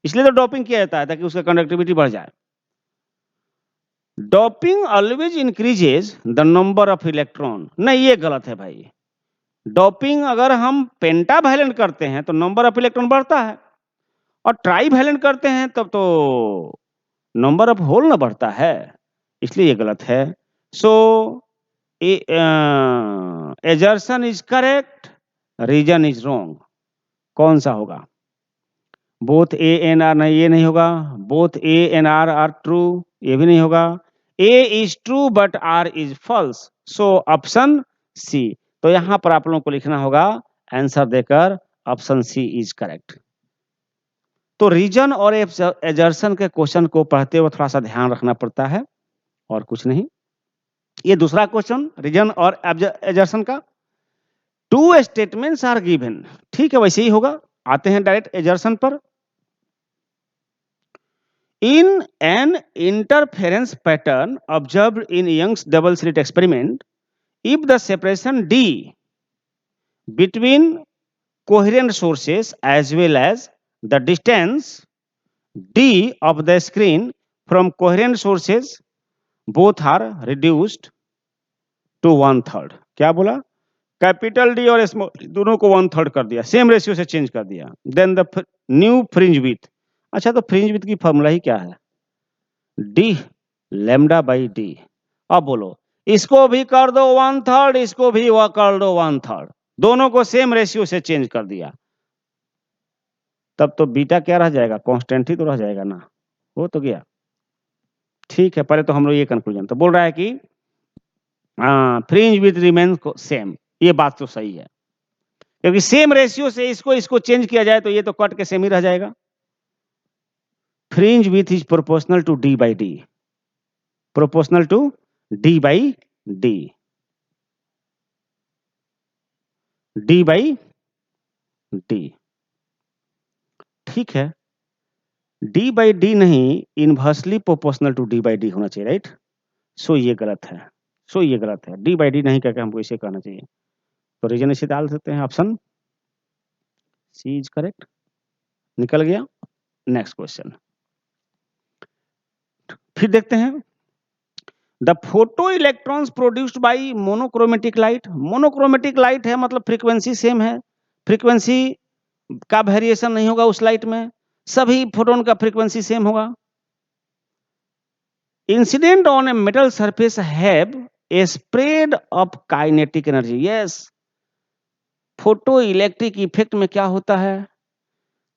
इसलिए तो डोपिंग किया जाता है ताकि उसका कंडक्टिविटी बढ़ जाए. Doping always increases the number of electron. नहीं, ये गलत है भाई. डोपिंग अगर हम पेंटावैलेंट करते हैं तो नंबर ऑफ इलेक्ट्रॉन बढ़ता है, और ट्राईवैलेंट करते हैं तब तो नंबर ऑफ होल ना बढ़ता है. इसलिए ये गलत है. So assertion is correct, reason is wrong. कौन सा होगा? Both A and R. नहीं, ये नहीं होगा. Both A and R are true. ये भी नहीं होगा. A is true but R is false. So option C. तो यहां पर आप लोगों को लिखना होगा आंसर देकर ऑप्शन सी इज करेक्ट. तो रीजन और एजर्शन के क्वेश्चन को पढ़ते हुए थोड़ा सा ध्यान रखना पड़ता है, और कुछ नहीं. ये दूसरा क्वेश्चन रीजन और एजर्शन का. 2 स्टेटमेंट्स आर गिवन, ठीक है, वैसे ही होगा। आते हैं डायरेक्ट एजर्शन पर। In an interference pattern observed in Young's double slit experiment, if the separation D between coherent sources as well as the distance D of the screen from coherent sources both are reduced to 1/3, क्या बोला? Capital D और small दोनों को 1/3 कर दिया, same ratio से change कर दिया। Then the new fringe width. अच्छा, तो फ्रिंज विड्थ की फॉर्मूला ही क्या है? D lambda by D. अब बोलो, इसको भी कर दो 1/3, इसको भी वह कर दो 1/3, दोनों को सेम रेशियो से चेंज कर दिया, तब तो बीटा क्या रह जाएगा? कांस्टेंट ही तो रह जाएगा ना, हो तो गया। ठीक है, पहले तो हम लोग ये कंक्लूजन तो बोल रहा है कि फ्रिंज विड्थ रिमेन्स सेम, ये बात तो सही है, क्योंकि सेम रेशियो से इसको चेंज किया जाए तो ये तो कट के सेम ही रह जाएगा। Fringe width is proportional to D by D, proportional to D by D, D by D, ठीक है। डी बाई डी नहीं, inversely proportional to D by D होना चाहिए, राइट? सो ये गलत है, सो ये गलत है, डी बाई डी नहीं करके हमको इसे कहना चाहिए। तो रीजन इसे डाल सकते हैं, ऑप्शन सी इज करेक्ट। निकल गया। नेक्स्ट क्वेश्चन फिर देखते हैं। The photo electrons produced by monochromatic light, monochromatic light है मतलब फ्रीक्वेंसी सेम है, फ्रीक्वेंसी का वेरिएशन नहीं होगा उस लाइट में, सभी फोटोन का फ्रीक्वेंसी सेम होगा। Incident on a metal surface have a spread of kinetic energy, yes. Photo electric effect में क्या होता है?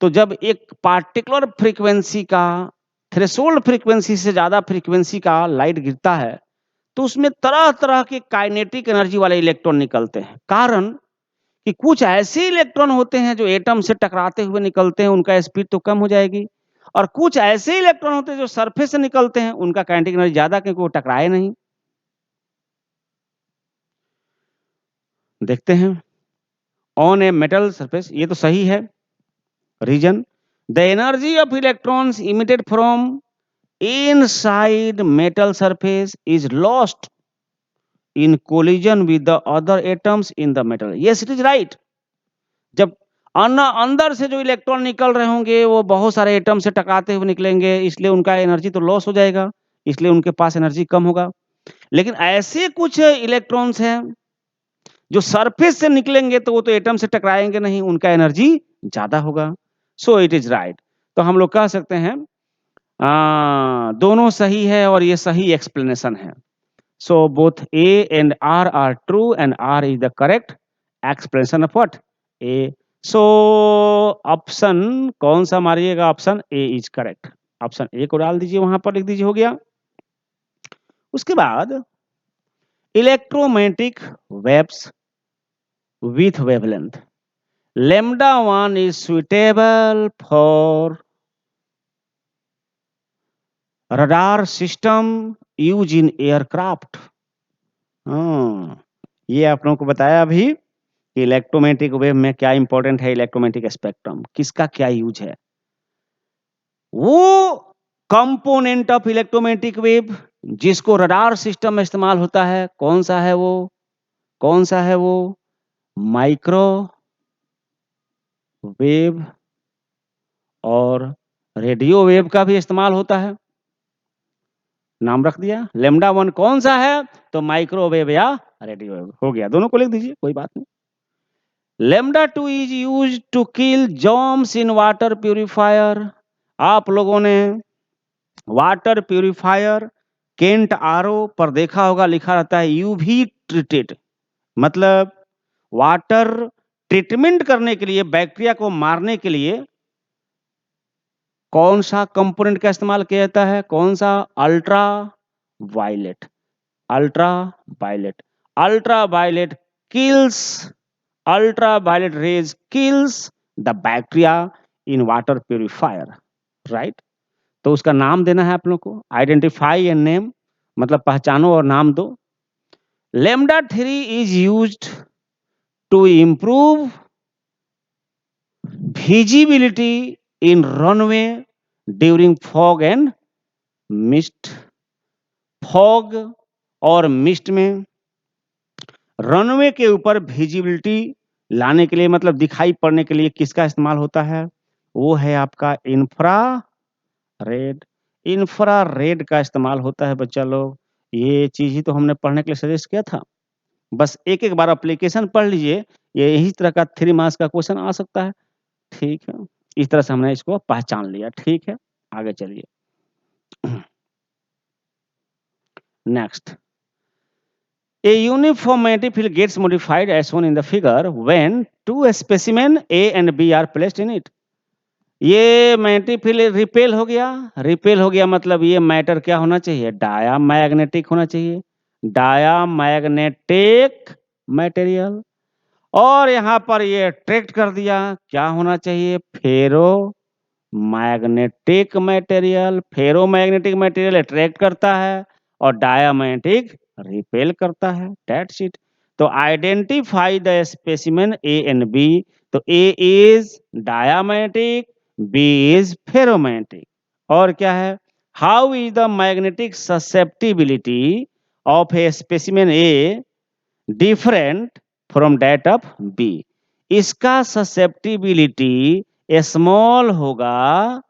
तो जब एक पार्टिकुलर फ्रीक्वेंसी का, थ्रेशोल्ड फ्रीक्वेंसी से ज्यादा फ्रीक्वेंसी का लाइट गिरता है तो उसमें तरह तरह के काइनेटिक एनर्जी वाले इलेक्ट्रॉन निकलते हैं। कारण कि कुछ ऐसे इलेक्ट्रॉन होते हैं जो एटम से टकराते हुए निकलते हैं, उनका स्पीड तो कम हो जाएगी, और कुछ ऐसे इलेक्ट्रॉन होते हैं जो सरफेस से निकलते हैं, उनका काइनेटिक एनर्जी ज्यादा, क्योंकि वो टकराए नहीं। देखते हैं। ऑन ए मेटल सरफेस, ये तो सही है। Reason, the energy of electrons emitted from inside metal surface is lost in collision with the other atoms in the metal, yes it is right. जब अंदर से जो इलेक्ट्रॉन निकल रहे होंगे वो बहुत सारे एटम से टकराते हुए निकलेंगे, इसलिए उनका एनर्जी तो लॉस हो जाएगा, इसलिए उनके पास एनर्जी कम होगा। लेकिन ऐसे कुछ इलेक्ट्रॉन्स हैं जो सरफेस से निकलेंगे तो वो तो एटम से टकराएंगे नहीं, उनका एनर्जी ज्यादा होगा। So it is right. तो हम लोग कह सकते हैं दोनों सही है और ये सही एक्सप्लेनेशन है। So both A and R are true and R is the correct explanation of what? A. So option कौन सा मारिएगा? Option A is correct. Option A को डाल दीजिए, वहां पर लिख दीजिए, हो गया। उसके बाद electromagnetic waves with wavelength, lambda 1 is suitable for radar system used in aircraft। ये आप लोगों को बताया अभी कि इलेक्ट्रोमैग्नेटिक वेव में क्या इंपॉर्टेंट है, इलेक्ट्रोमैग्नेटिक स्पेक्ट्रम किसका क्या यूज है। वो कंपोनेंट ऑफ इलेक्ट्रोमैग्नेटिक वेव जिसको रडार सिस्टम में इस्तेमाल होता है, कौन सा है वो? कौन सा है वो? माइक्रो वेव और रेडियो वेव का भी इस्तेमाल होता है। नाम रख दिया। लैम्डा 1 कौन सा है? तो माइक्रोवेव या रेडियो वेव, हो गया। दोनों को लिख दीजिए, कोई बात नहीं। Lambda 2 is used to kill germs in water purifier. आप लोगों ने वाटर प्यूरिफायर केंट आरओ पर देखा होगा, लिखा रहता है यूवी ट्रीटेड, मतलब वाटर ट्रीटमेंट करने के लिए, बैक्टीरिया को मारने के लिए कौन सा कंपोनेंट का इस्तेमाल किया जाता है? कौन सा? Ultraviolet. Ultraviolet, ultraviolet kills, ultraviolet rays kills the bacteria in water purifier, right? तो उसका नाम देना है आप लोग को। आइडेंटिफाई एंड नेम, मतलब पहचानो और नाम दो। Lambda 3 is used to improve visibility in runway during fog and mist. Fog और मिस्ट में रनवे के ऊपर विजिबिलिटी लाने के लिए, मतलब दिखाई पड़ने के लिए किसका इस्तेमाल होता है? वो है आपका इंफ्रारेड। इंफ्रारेड का इस्तेमाल होता है बच्चा लोग। ये चीज ही तो हमने पढ़ने के लिए सजेस्ट किया था। बस एक एक बार एप्लीकेशन पढ़ लीजिए, ये यही तरह का 3 मार्क्स का क्वेश्चन आ सकता है। ठीक है, इस तरह से हमने इसको पहचान लिया। ठीक है, आगे चलिए। Next, a uniformity field gets modified as shown in the figure when two specimen A and B are placed in it. ये मैग्नेटिक फील्ड रिपेल हो गया। रिपेल हो गया मतलब ये मैटर क्या होना चाहिए? डायामैग्नेटिक होना चाहिए, डायामैग्नेटिक मटेरियल। और यहाँ पर ये अट्रैक्ट कर दिया, क्या होना चाहिए? Ferro magnetic material. Ferromagnetic material attract करता है और डायामैग्नेटिक रिपेल करता है। That's it. तो identify the specimen A and B. तो A is diamagnetic, B is ferromagnetic. और क्या है? How is the magnetic susceptibility of a specimen A different from that of B? इसका ससेप्टिबिलिटी स्मॉल होगा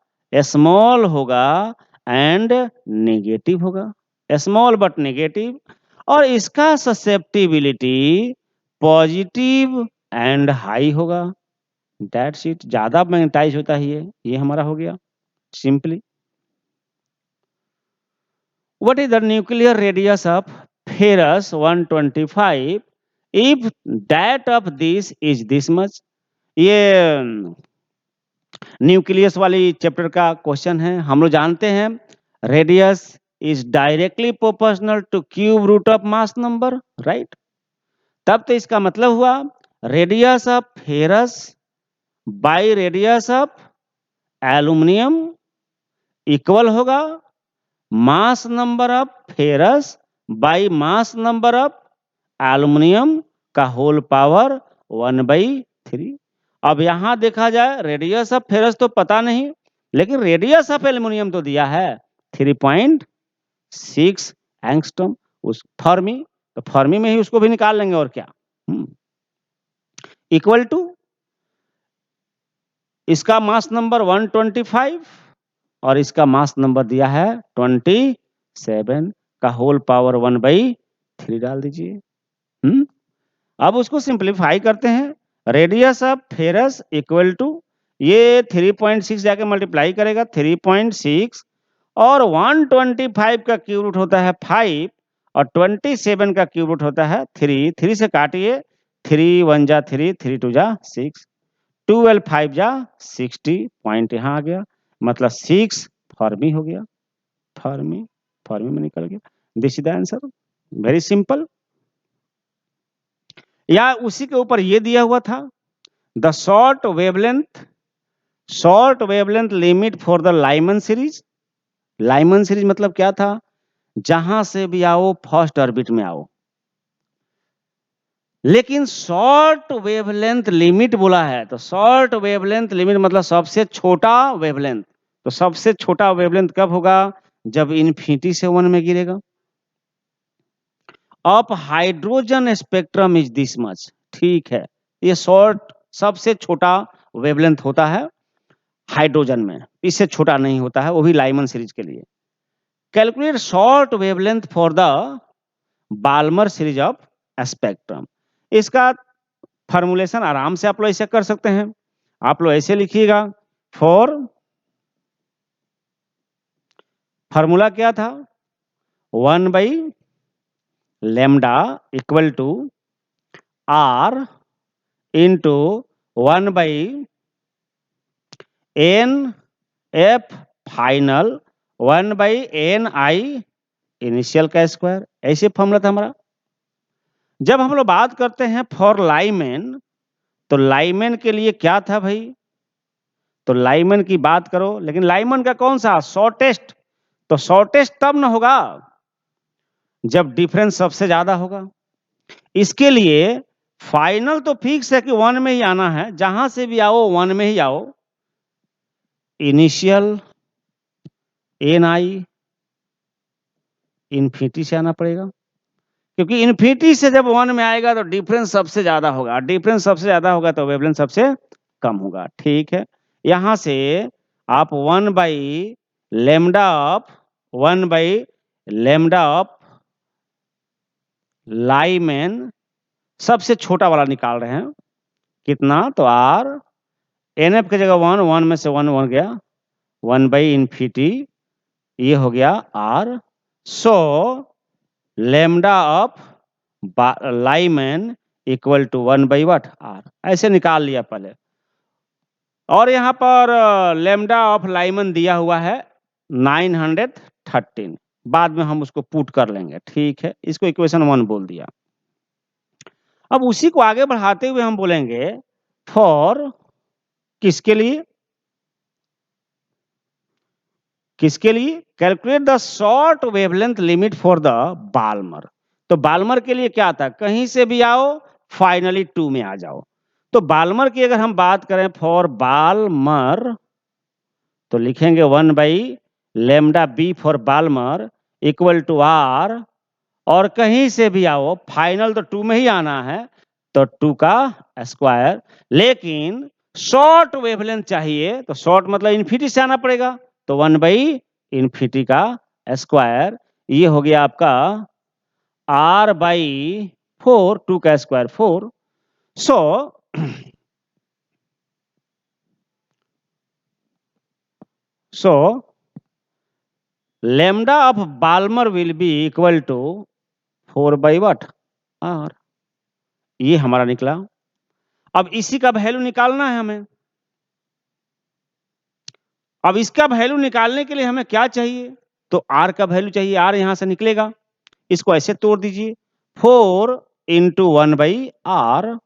and negative होगा, small but negative. और इसका susceptibility positive and high होगा। That's it. ज्यादा मैग्नेटाइज होता है ये हमारा हो गया simply. What is the nuclear radius of ferrous 125 if that of this is this much? ये न्यूक्लियस वाली चैप्टर का क्वेश्चन है। हम लोग जानते हैं radius is directly proportional to cube root of mass number, right? तब तो इसका मतलब हुआ radius of ferrous by radius of aluminium equal होगा mass number of ferrous by mass number of aluminium का होल पावर 1/3। अब यहां देखा जाए रेडियस ऑफ फेरस तो पता नहीं, लेकिन रेडियस ऑफ एल्यूमिनियम तो दिया है 3.6 एंगस्ट्रॉम। उस फर्मी, तो फर्मी में ही उसको भी निकाल लेंगे और क्या। इक्वल टू इसका मास नंबर 125 और इसका मास नंबर दिया है 27 का होल पावर 1/3 डाल दीजिए। अब उसको सिंप्लीफाई करते हैं। Radius of ferrous equal to ये 3.6 जाके मल्टीप्लाई करेगा 3.6 और 125 का क्यूब रूट होता है 5 और 27 का क्यूब रूट होता है 3। 3 से काटिए, 3 1 जा 3, 3 2 जा 6, 12 5 जा 60 पॉइंट यहाँ आ गया, मतलब 6 फर्मी हो गया। फर्मी में निकल गया। This is the answer. Very simple. या उसी के ऊपर ये दिया हुआ था the short wavelength limit for the Lyman series. Lyman series मतलब क्या था? जहां से भी आओ फर्स्ट ऑर्बिट में आओ। लेकिन शॉर्ट वेवलेंथ लिमिट बोला है, तो शॉर्ट वेवलेंथ लिमिट मतलब सबसे छोटा वेवलेंथ। तो सबसे छोटा वेवलेंथ कब होगा? जब इन्फिनिटी से 1 में गिरेगा। Of hydrogen spectrum is this much. ठीक है, ये शॉर्ट सबसे छोटा वेवलेंथ होता है हाइड्रोजन में, इससे छोटा नहीं होता है, वो भी लाइमन सीरीज के लिए। Calculate short wavelength for the Balmer series of spectrum. इसका फॉर्मूलेशन आराम से आप लोग ऐसे कर सकते हैं। आप लोग ऐसे लिखिएगा, फॉर्मूला क्या था? 1/λ equal to R into 1/NF final 1/NI initial का स्क्वायर। ऐसे फॉर्मूला था हमारा। जब हम लोग बात करते हैं फॉर लाइमेन, तो लाइमेन के लिए क्या था भाई? तो लाइमेन की बात करो, लेकिन लाइमेन का कौन सा? शॉर्टेस्ट। तो शॉर्टेस्ट तब ना होगा जब डिफरेंस सबसे ज्यादा होगा। इसके लिए फाइनल तो फिक्स है कि 1 में ही आना है, जहां से भी आओ 1 में ही आओ। इनिशियल ni इन्फिनिटी से आना पड़ेगा, क्योंकि इन्फिनिटी से जब 1 में आएगा तो डिफरेंस सबसे ज्यादा होगा, डिफरेंस सबसे ज्यादा होगा तो वेवलेंथ सबसे कम होगा। ठीक है, यहां से आप 1 बाई लेमडा ऑफ लाइमेन सबसे छोटा वाला निकाल रहे हैं, कितना, तो आर एन एफ की जगह 1 में से 1 गया, 1 बाई इन्फिनिटी, ये हो गया R. So lambda of Lyman equal to 1 by what, R. ऐसे निकाल लिया पहले, और यहाँ पर लेमडा ऑफ लाइमन दिया हुआ है 913, बाद में हम उसको पुट कर लेंगे। ठीक है, इसको इक्वेशन 1 बोल दिया। अब उसी को आगे बढ़ाते हुए हम बोलेंगे फॉर, किसके लिए, calculate the short wavelength limit for the Balmer. तो बाल्मर के लिए क्या था, कहीं से भी आओ फाइनली 2 में आ जाओ। तो बाल्मर की अगर हम बात करें फॉर बाल्मर, तो लिखेंगे 1 by lambda B for Balmer equal to R, और कहीं से भी आओ फाइनल तो 2 में ही आना है, तो 2 का स्क्वायर। लेकिन शॉर्ट वेवलेंथ चाहिए, तो शॉर्ट मतलब इन्फिनिटी से आना पड़ेगा, तो 1 बाई इन्फिनिटी का स्क्वायर, ये हो गया आपका r बाई 4, 2 का square 4। So lambda of Balmer will be equal to 4 by what, r। ये हमारा निकला। अब इसी का वैल्यू निकालना है हमें। अब इसका वैल्यू निकालने के लिए हमें क्या चाहिए, तो r का वैल्यू चाहिए, r यहां से निकलेगा, इसको ऐसे तोड़ दीजिए, 4 into 1 by R,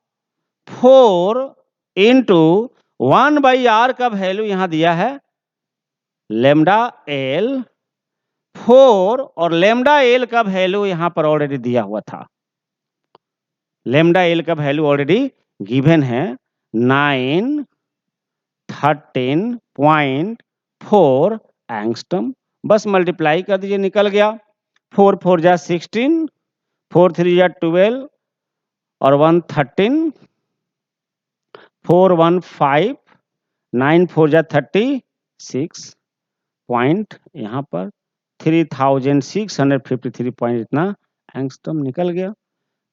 4 into 1 by R का वैल्यू यहां दिया है लेमडा एल 4, और लेमडा एल का वैल्यू यहां पर ऑलरेडी दिया हुआ था, लेमडा एल का वैल्यू ऑलरेडी गिवन है 913.4 एंगस्ट्रम। बस मल्टीप्लाई कर दीजिए, निकल गया, 4 4 जा 16, 4 3 जा 12, और 1 13, 4 1 5, 9 4 जा 36 पॉइंट, यहाँ पर 3653 पॉइंट इतना एंगस्ट्रम निकल गया।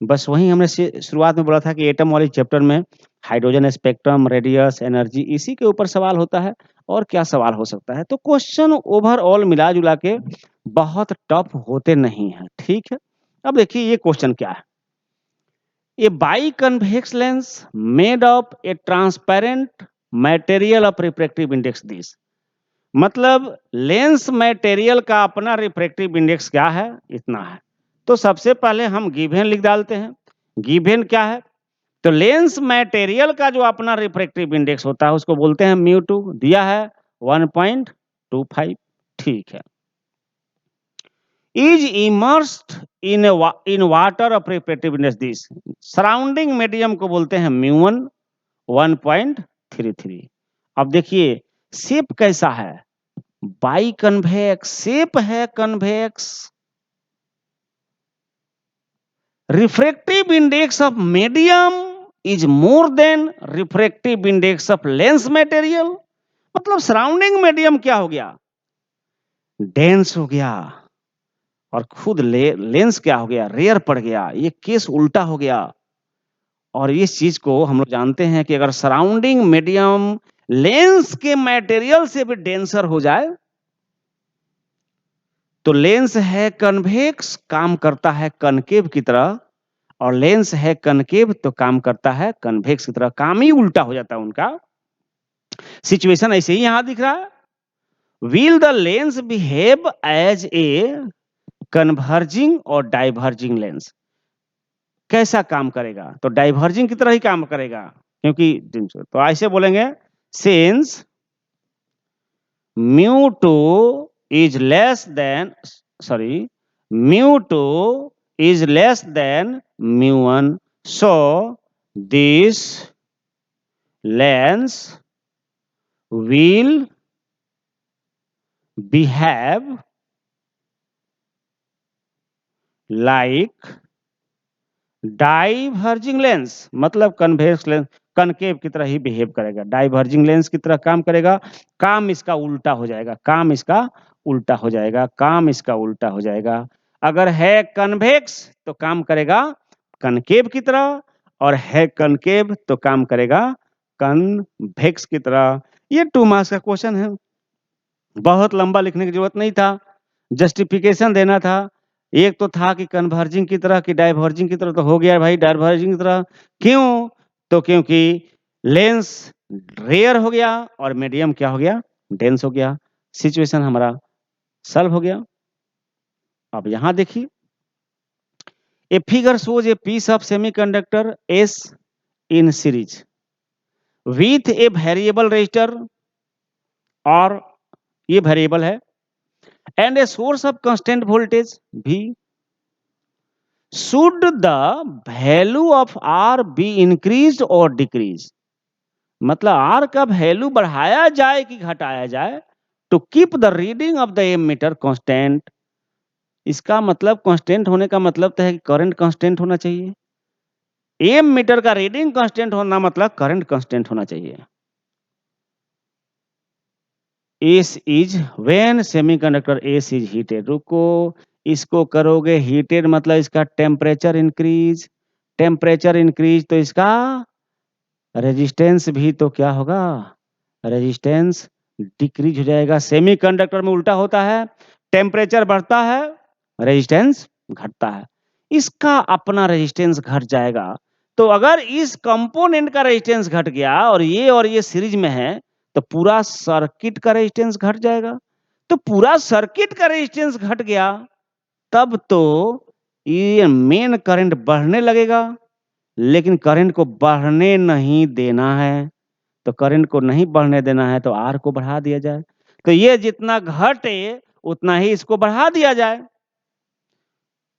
बस वही हमने शुरुआत में बोला था कि एटम वाली चैप्टर में हाइड्रोजन स्पेक्ट्रम, रेडियस, एनर्जी, इसी के ऊपर सवाल होता है, और क्या सवाल हो सकता है। तो क्वेश्चन ओवरऑल मिला जुला के बहुत टफ होते नहीं है। ठीक है, अब देखिए ये क्वेश्चन क्या है, a bi convex lens made of a transparent material of refractive index this, मतलब लेंस मटेरियल का अपना रिफ्रैक्टिव इंडेक्स क्या है, इतना है। तो सबसे पहले हम गिवन लिख डालते हैं। गिवन क्या है, तो लेंस मटेरियल का जो अपना रिफ्रैक्टिव इंडेक्स होता है उसको बोलते हैं μ2, दिया है 1.25। ठीक है, is immersed in water of refractive index this, surrounding medium को बोलते हैं μ1 1.33। अब देखिए शेप कैसा है, बाई कन्वेक्स शेप है, convex, refractive index of medium is more then refractive index of lens material, मतलब सराउंडिंग मीडियम क्या हो गया, डेंस हो गया, और खुद लेंस क्या हो गया, रेयर पड़ गया। ये केस उल्टा हो गया, और इस चीज को हम लोग जानते हैं कि अगर सराउंडिंग मीडियम लेंस के मटेरियल से भी डेंसर हो जाए, तो लेंस है कन्वेक्स, काम करता है कनकेव की तरह, और लेंस है कनकेव तो काम करता है कन्वेक्स की तरह, काम ही उल्टा हो जाता है उनका। सिचुएशन ऐसे ही यहां दिख रहा है, will the lens behave as a converging और डाइवर्जिंग लेंस, कैसा काम करेगा, तो डाइवर्जिंग की तरह ही काम करेगा, क्योंकि तो ऐसे बोलेंगे since μ2 is less than μ2 is less than μ1, so this lens will behave like diverging lens, मतलब कन्वेक्स लेंस कनकेव की तरह ही बिहेव करेगा, डाइवर्जिंग लेंस की तरह काम करेगा। काम इसका उल्टा हो जाएगा, काम इसका उल्टा हो जाएगा, काम इसका उल्टा हो जाएगा। अगर है कन्वेक्स तो काम करेगा कनकेव की तरह, और है कनकेव तो काम करेगा कन्वेक्स की तरह। ये 2 मार्क्स का क्वेश्चन है, बहुत लंबा लिखने की जरूरत नहीं था, जस्टिफिकेशन देना था। एक तो था कि कन्वर्जिंग की तरह कि डाइवर्जिंग की तरह, तो हो गया भाई डाइवर्जिंग की तरह। क्यों? तो क्योंकि लेंस रेयर हो गया और मीडियम क्या हो गया, डेंस हो गया। सिचुएशन हमारा सॉल्व हो गया। अब यहां देखिए, a figure shows a piece of semiconductor S in series with a variable resistor, और ये वेरिएबल है, and a source of constant voltage V. Should the value of R be increased or decreased? मतलब R का value बढ़ाया जाए कि घटाया जाए, to keep the reading of the ammeter constant. इसका मतलब कांस्टेंट होने का मतलब तो है कि करंट कांस्टेंट होना चाहिए। एम मीटर का रीडिंग कांस्टेंट होना मतलब करंट कांस्टेंट होना चाहिए। S is when semiconductor S is heated. रुको, इसको करोगे हीटेड मतलब इसका टेम्परेचर इंक्रीज, टेम्परेचर इंक्रीज तो इसका रेजिस्टेंस भी तो क्या होगा, रेजिस्टेंस डिक्रीज हो जाएगा। सेमीकंडक्टर में उल्टा होता है, टेम्परेचर बढ़ता है, रेजिस्टेंस घटता है। इसका अपना रेजिस्टेंस घट जाएगा। तो अगर इस कंपोनेंट का रेजिस्टेंस घट गया और ये सीरीज में है, तो पूरा सर्किट का रेजिस्टेंस घट जाएगा। तो पूरा सर्किट का रेजिस्टेंस घट गया, तब तो ये मेन करंट बढ़ने लगेगा, लेकिन करंट को बढ़ने नहीं देना है। तो करंट को नहीं बढ़ने देना है तो आर को बढ़ा दिया जाए। तो ये जितना घटे उतना ही इसको बढ़ा दिया जाए।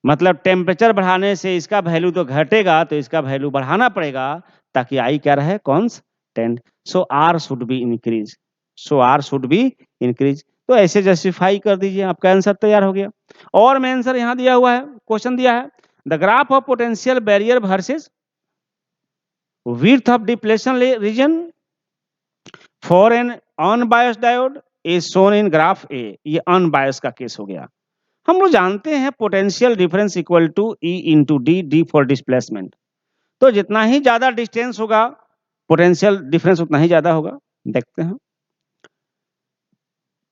मतलब टेम्परेचर बढ़ाने से इसका वैल्यू तो घटेगा, तो इसका वैल्यू बढ़ाना पड़ेगा ताकि आई क्या रहे, constant. So R should be increase, so R should be increase. तो ऐसे जस्टिफाई कर दीजिए, आपका आंसर तैयार हो गया। और मैं आंसर यहां दिया हुआ है, क्वेश्चन दिया है, the graph of potential barrier versus width of depletion region for an unbiased diode is shown in graph A। ये अनबायस का केस हो गया। हम लोग जानते हैं potential difference equal to E into D, D for displacement. तो जितना ही ज्यादा डिस्टेंस होगा पोटेंशियल डिफरेंस उतना ही ज्यादा होगा। देखते हैं,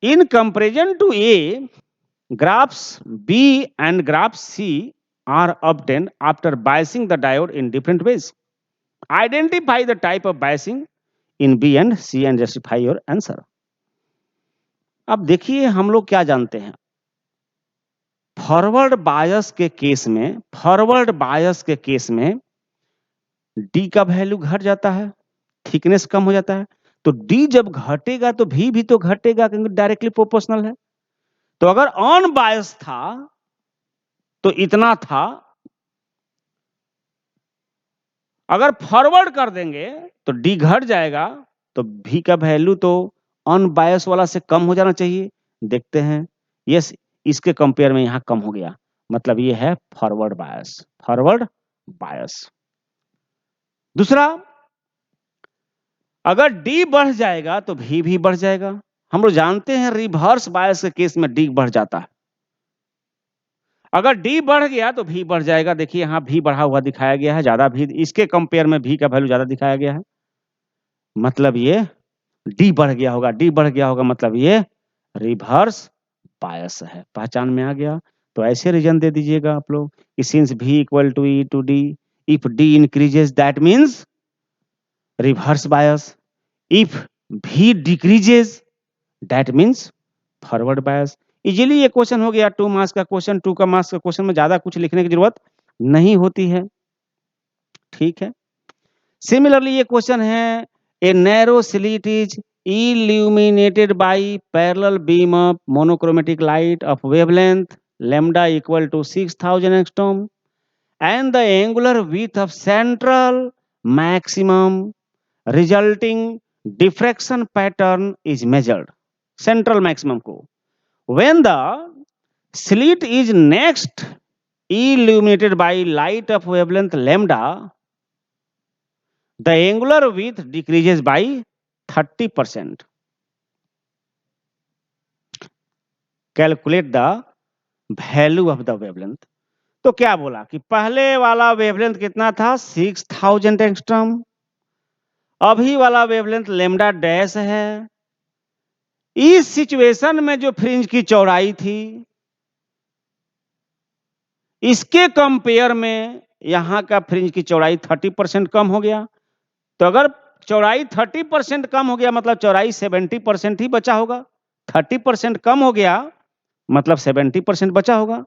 in comparison to A, graphs B and graph C are obtained after biasing the diode in different ways. Identify the type of biasing in B and C and justify your answer। अब देखिए हम लोग क्या जानते हैं, forward bias के case में, forward bias के केस में डी का वैल्यू घट जाता है, थिकनेस कम हो जाता है। तो डी जब घटेगा तो भी तो घटेगा, क्योंकि डायरेक्टली प्रोपोर्शनल है। तो अगर ऑन बायस था तो इतना था, अगर फॉरवर्ड कर देंगे तो डी घट जाएगा, तो भी का वैल्यू तो अनबायस वाला से कम हो जाना चाहिए। देखते हैं, यस, इसके कंपेयर में यहां कम हो गया, मतलब ये है फॉरवर्ड बायस, फॉरवर्ड बायस। दूसरा, अगर डी बढ़ जाएगा तो भी बढ़ जाएगा। हम लोग जानते हैं रिवर्स बायस के केस में डी बढ़ जाता है। अगर डी बढ़ गया तो भी बढ़ जाएगा। देखिए यहां भी बढ़ा हुआ दिखाया गया है, ज्यादा भी, इसके कंपेयर में भी का वैल्यू ज्यादा दिखाया गया है, मतलब ये डी बढ़ गया होगा। डी बढ़ गया होगा मतलब ये रिवर्स बायस है। पहचान में आ गया। तो ऐसे रीजन दे दीजिएगा आप लोग कि since V equal to E to D, if D increases that means reverse bias, if V decreases that means forward bias. Easily ये क्वेश्चन हो गया, 2 मार्क्स का क्वेश्चन। 2 का मार्क्स का क्वेश्चन में ज्यादा कुछ लिखने की जरूरत नहीं होती है, ठीक है। सिमिलरली ये क्वेश्चन है, a narrow slit is illuminated by parallel beam of monochromatic light of wavelength lambda equal to 6000 angstrom and the angular width of central maximum resulting diffraction pattern is measured. Central maximum को when the slit is next illuminated by light of wavelength lambda, the angular width decreases by 30%. Calculate the value of the wavelength. तो क्या बोला कि पहले वाला wavelength कितना था 6000 angstrom, अभी वाला वेवलेंथ लैम्डा डैश है। इस सिचुएशन में जो फ्रिंज की चौड़ाई थी इसके कंपेयर में यहां का फ्रिंज की चौड़ाई 30% कम हो गया। तो अगर चौड़ाई 30% कम हो गया मतलब चौड़ाई 70% ही बचा होगा। 30% कम हो गया मतलब 70% बचा होगा।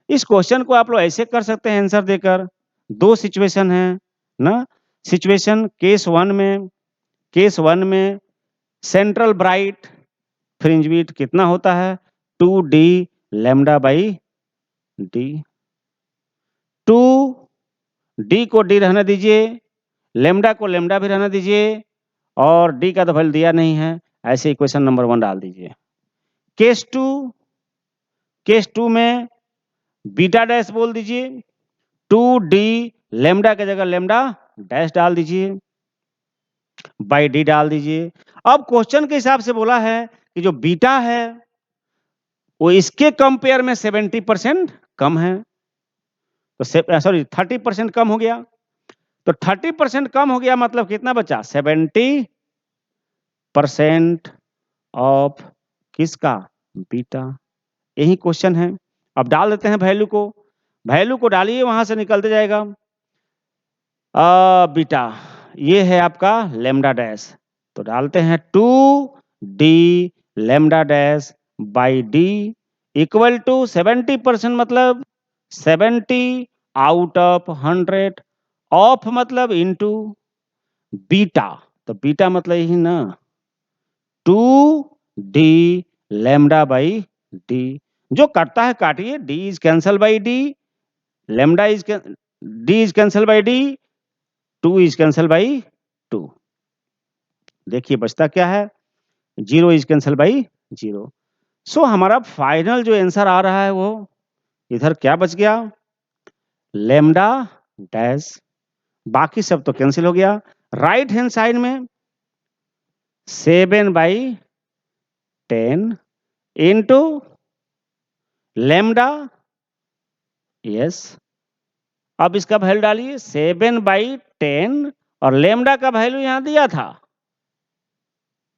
इस क्वेश्चन को आप लोग ऐसे कर सकते हैं आंसर देकर। दो सिचुएशन है ना। सिचुएशन केस वन में सेंट्रल ब्राइट फ्रिंज विड्थ कितना होता है 2d lambda by D. 2d को d रहने दीजिए, लैम्डा को लैम्डा भी रहने दीजिए और d का तो वैल्यू दिया नहीं है, ऐसे इक्वेशन नंबर 1 डाल दीजिए। केस टू में बीटा डैश बोल दीजिए, 2d लैम्डा की जगह लैम्डा डैश डाल दीजिए, बाई डी डाल दीजिए। अब क्वेश्चन के हिसाब से बोला है कि जो बीटा है वो इसके कंपेयर में 70% कम है, तो सॉरी 30% कम हो गया। तो 30% कम हो गया मतलब कितना बचा 70% ऑफ किसका बीटा। यही क्वेश्चन है। अब डाल देते हैं वैल्यू को डालिए, वहां से निकलते जाएगा बीटा, ये है आपका लैम्डा डैश। तो डालते हैं 2d lambda dash by D equal to 70% मतलब 70 आउट ऑफ 100 ऑफ मतलब इनटू बीटा, तो बीटा मतलब यही ना 2d लैम्डा बाई डी। जो करता है काटिए, d is cancel by D, lambda is d is cancel by D, 2 is cancel by 2। देखिए बचता क्या है 0 इज कैंसल बाई 0। सो हमारा फाइनल जो आंसर आ रहा है वो इधर क्या बच गया लैम्डा डैश, बाकी सब तो कैंसिल हो गया। राइट हैंड साइड में 7/10 इंटू लैम्डा, यस। अब इसका वैल्यू डालिए 7/10 और लैम्डा का वैल्यू यहां दिया था,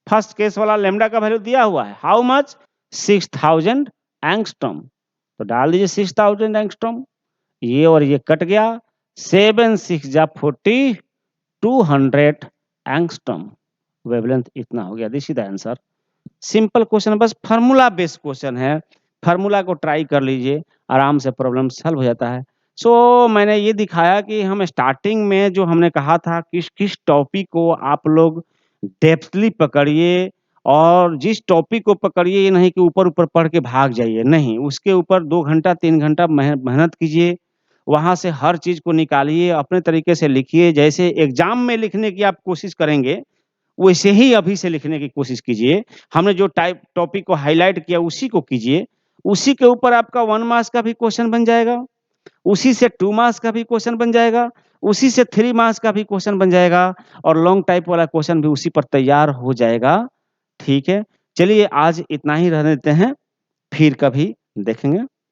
फर्स्ट केस वाला लैम्डा का वैल्यू दिया हुआ है हाउ मच 6000 एंगस्ट्रॉम। तो डाल दीजिए 6000 एंगस्ट्रॉम, ये और ये कट गया, 7 6 जा 40 200 एंगस्ट्रॉम वेवलेंथ इतना हो गया। This is the answer. Simple question, बस फार्मूला बेस्ड क्वेश्चन है, फार्मूला को ट्राई कर लीजिए, आराम से प्रॉब्लम सॉल्व हो जाता है। सो मैंने ये दिखाया कि हम स्टार्टिंग में जो हमने कहा था किस किस टॉपिक को आप लोग डेप्थली पकड़िए, और जिस टॉपिक को पकड़िए ये नहीं कि ऊपर ऊपर पढ़ के भाग जाइए, नहीं, उसके ऊपर 2 घंटा 3 घंटा मेहनत कीजिए, वहां से हर चीज को निकालिए, अपने तरीके से लिखिए। जैसे एग्जाम में लिखने की आप कोशिश करेंगे वैसे ही अभी से लिखने की कोशिश कीजिए। हमने जो टाइप टॉपिक को हाईलाइट किया उसी को कीजिए, उसी के ऊपर आपका 1 मार्क्स का भी क्वेश्चन बन जाएगा, उसी से 2 मार्क्स का भी क्वेश्चन बन जाएगा, उसी से 3 मार्क्स का भी क्वेश्चन बन जाएगा, और लॉन्ग टाइप वाला क्वेश्चन भी उसी पर तैयार हो जाएगा। ठीक है, चलिए आज इतना ही रहने देते हैं, फिर कभी देखेंगे।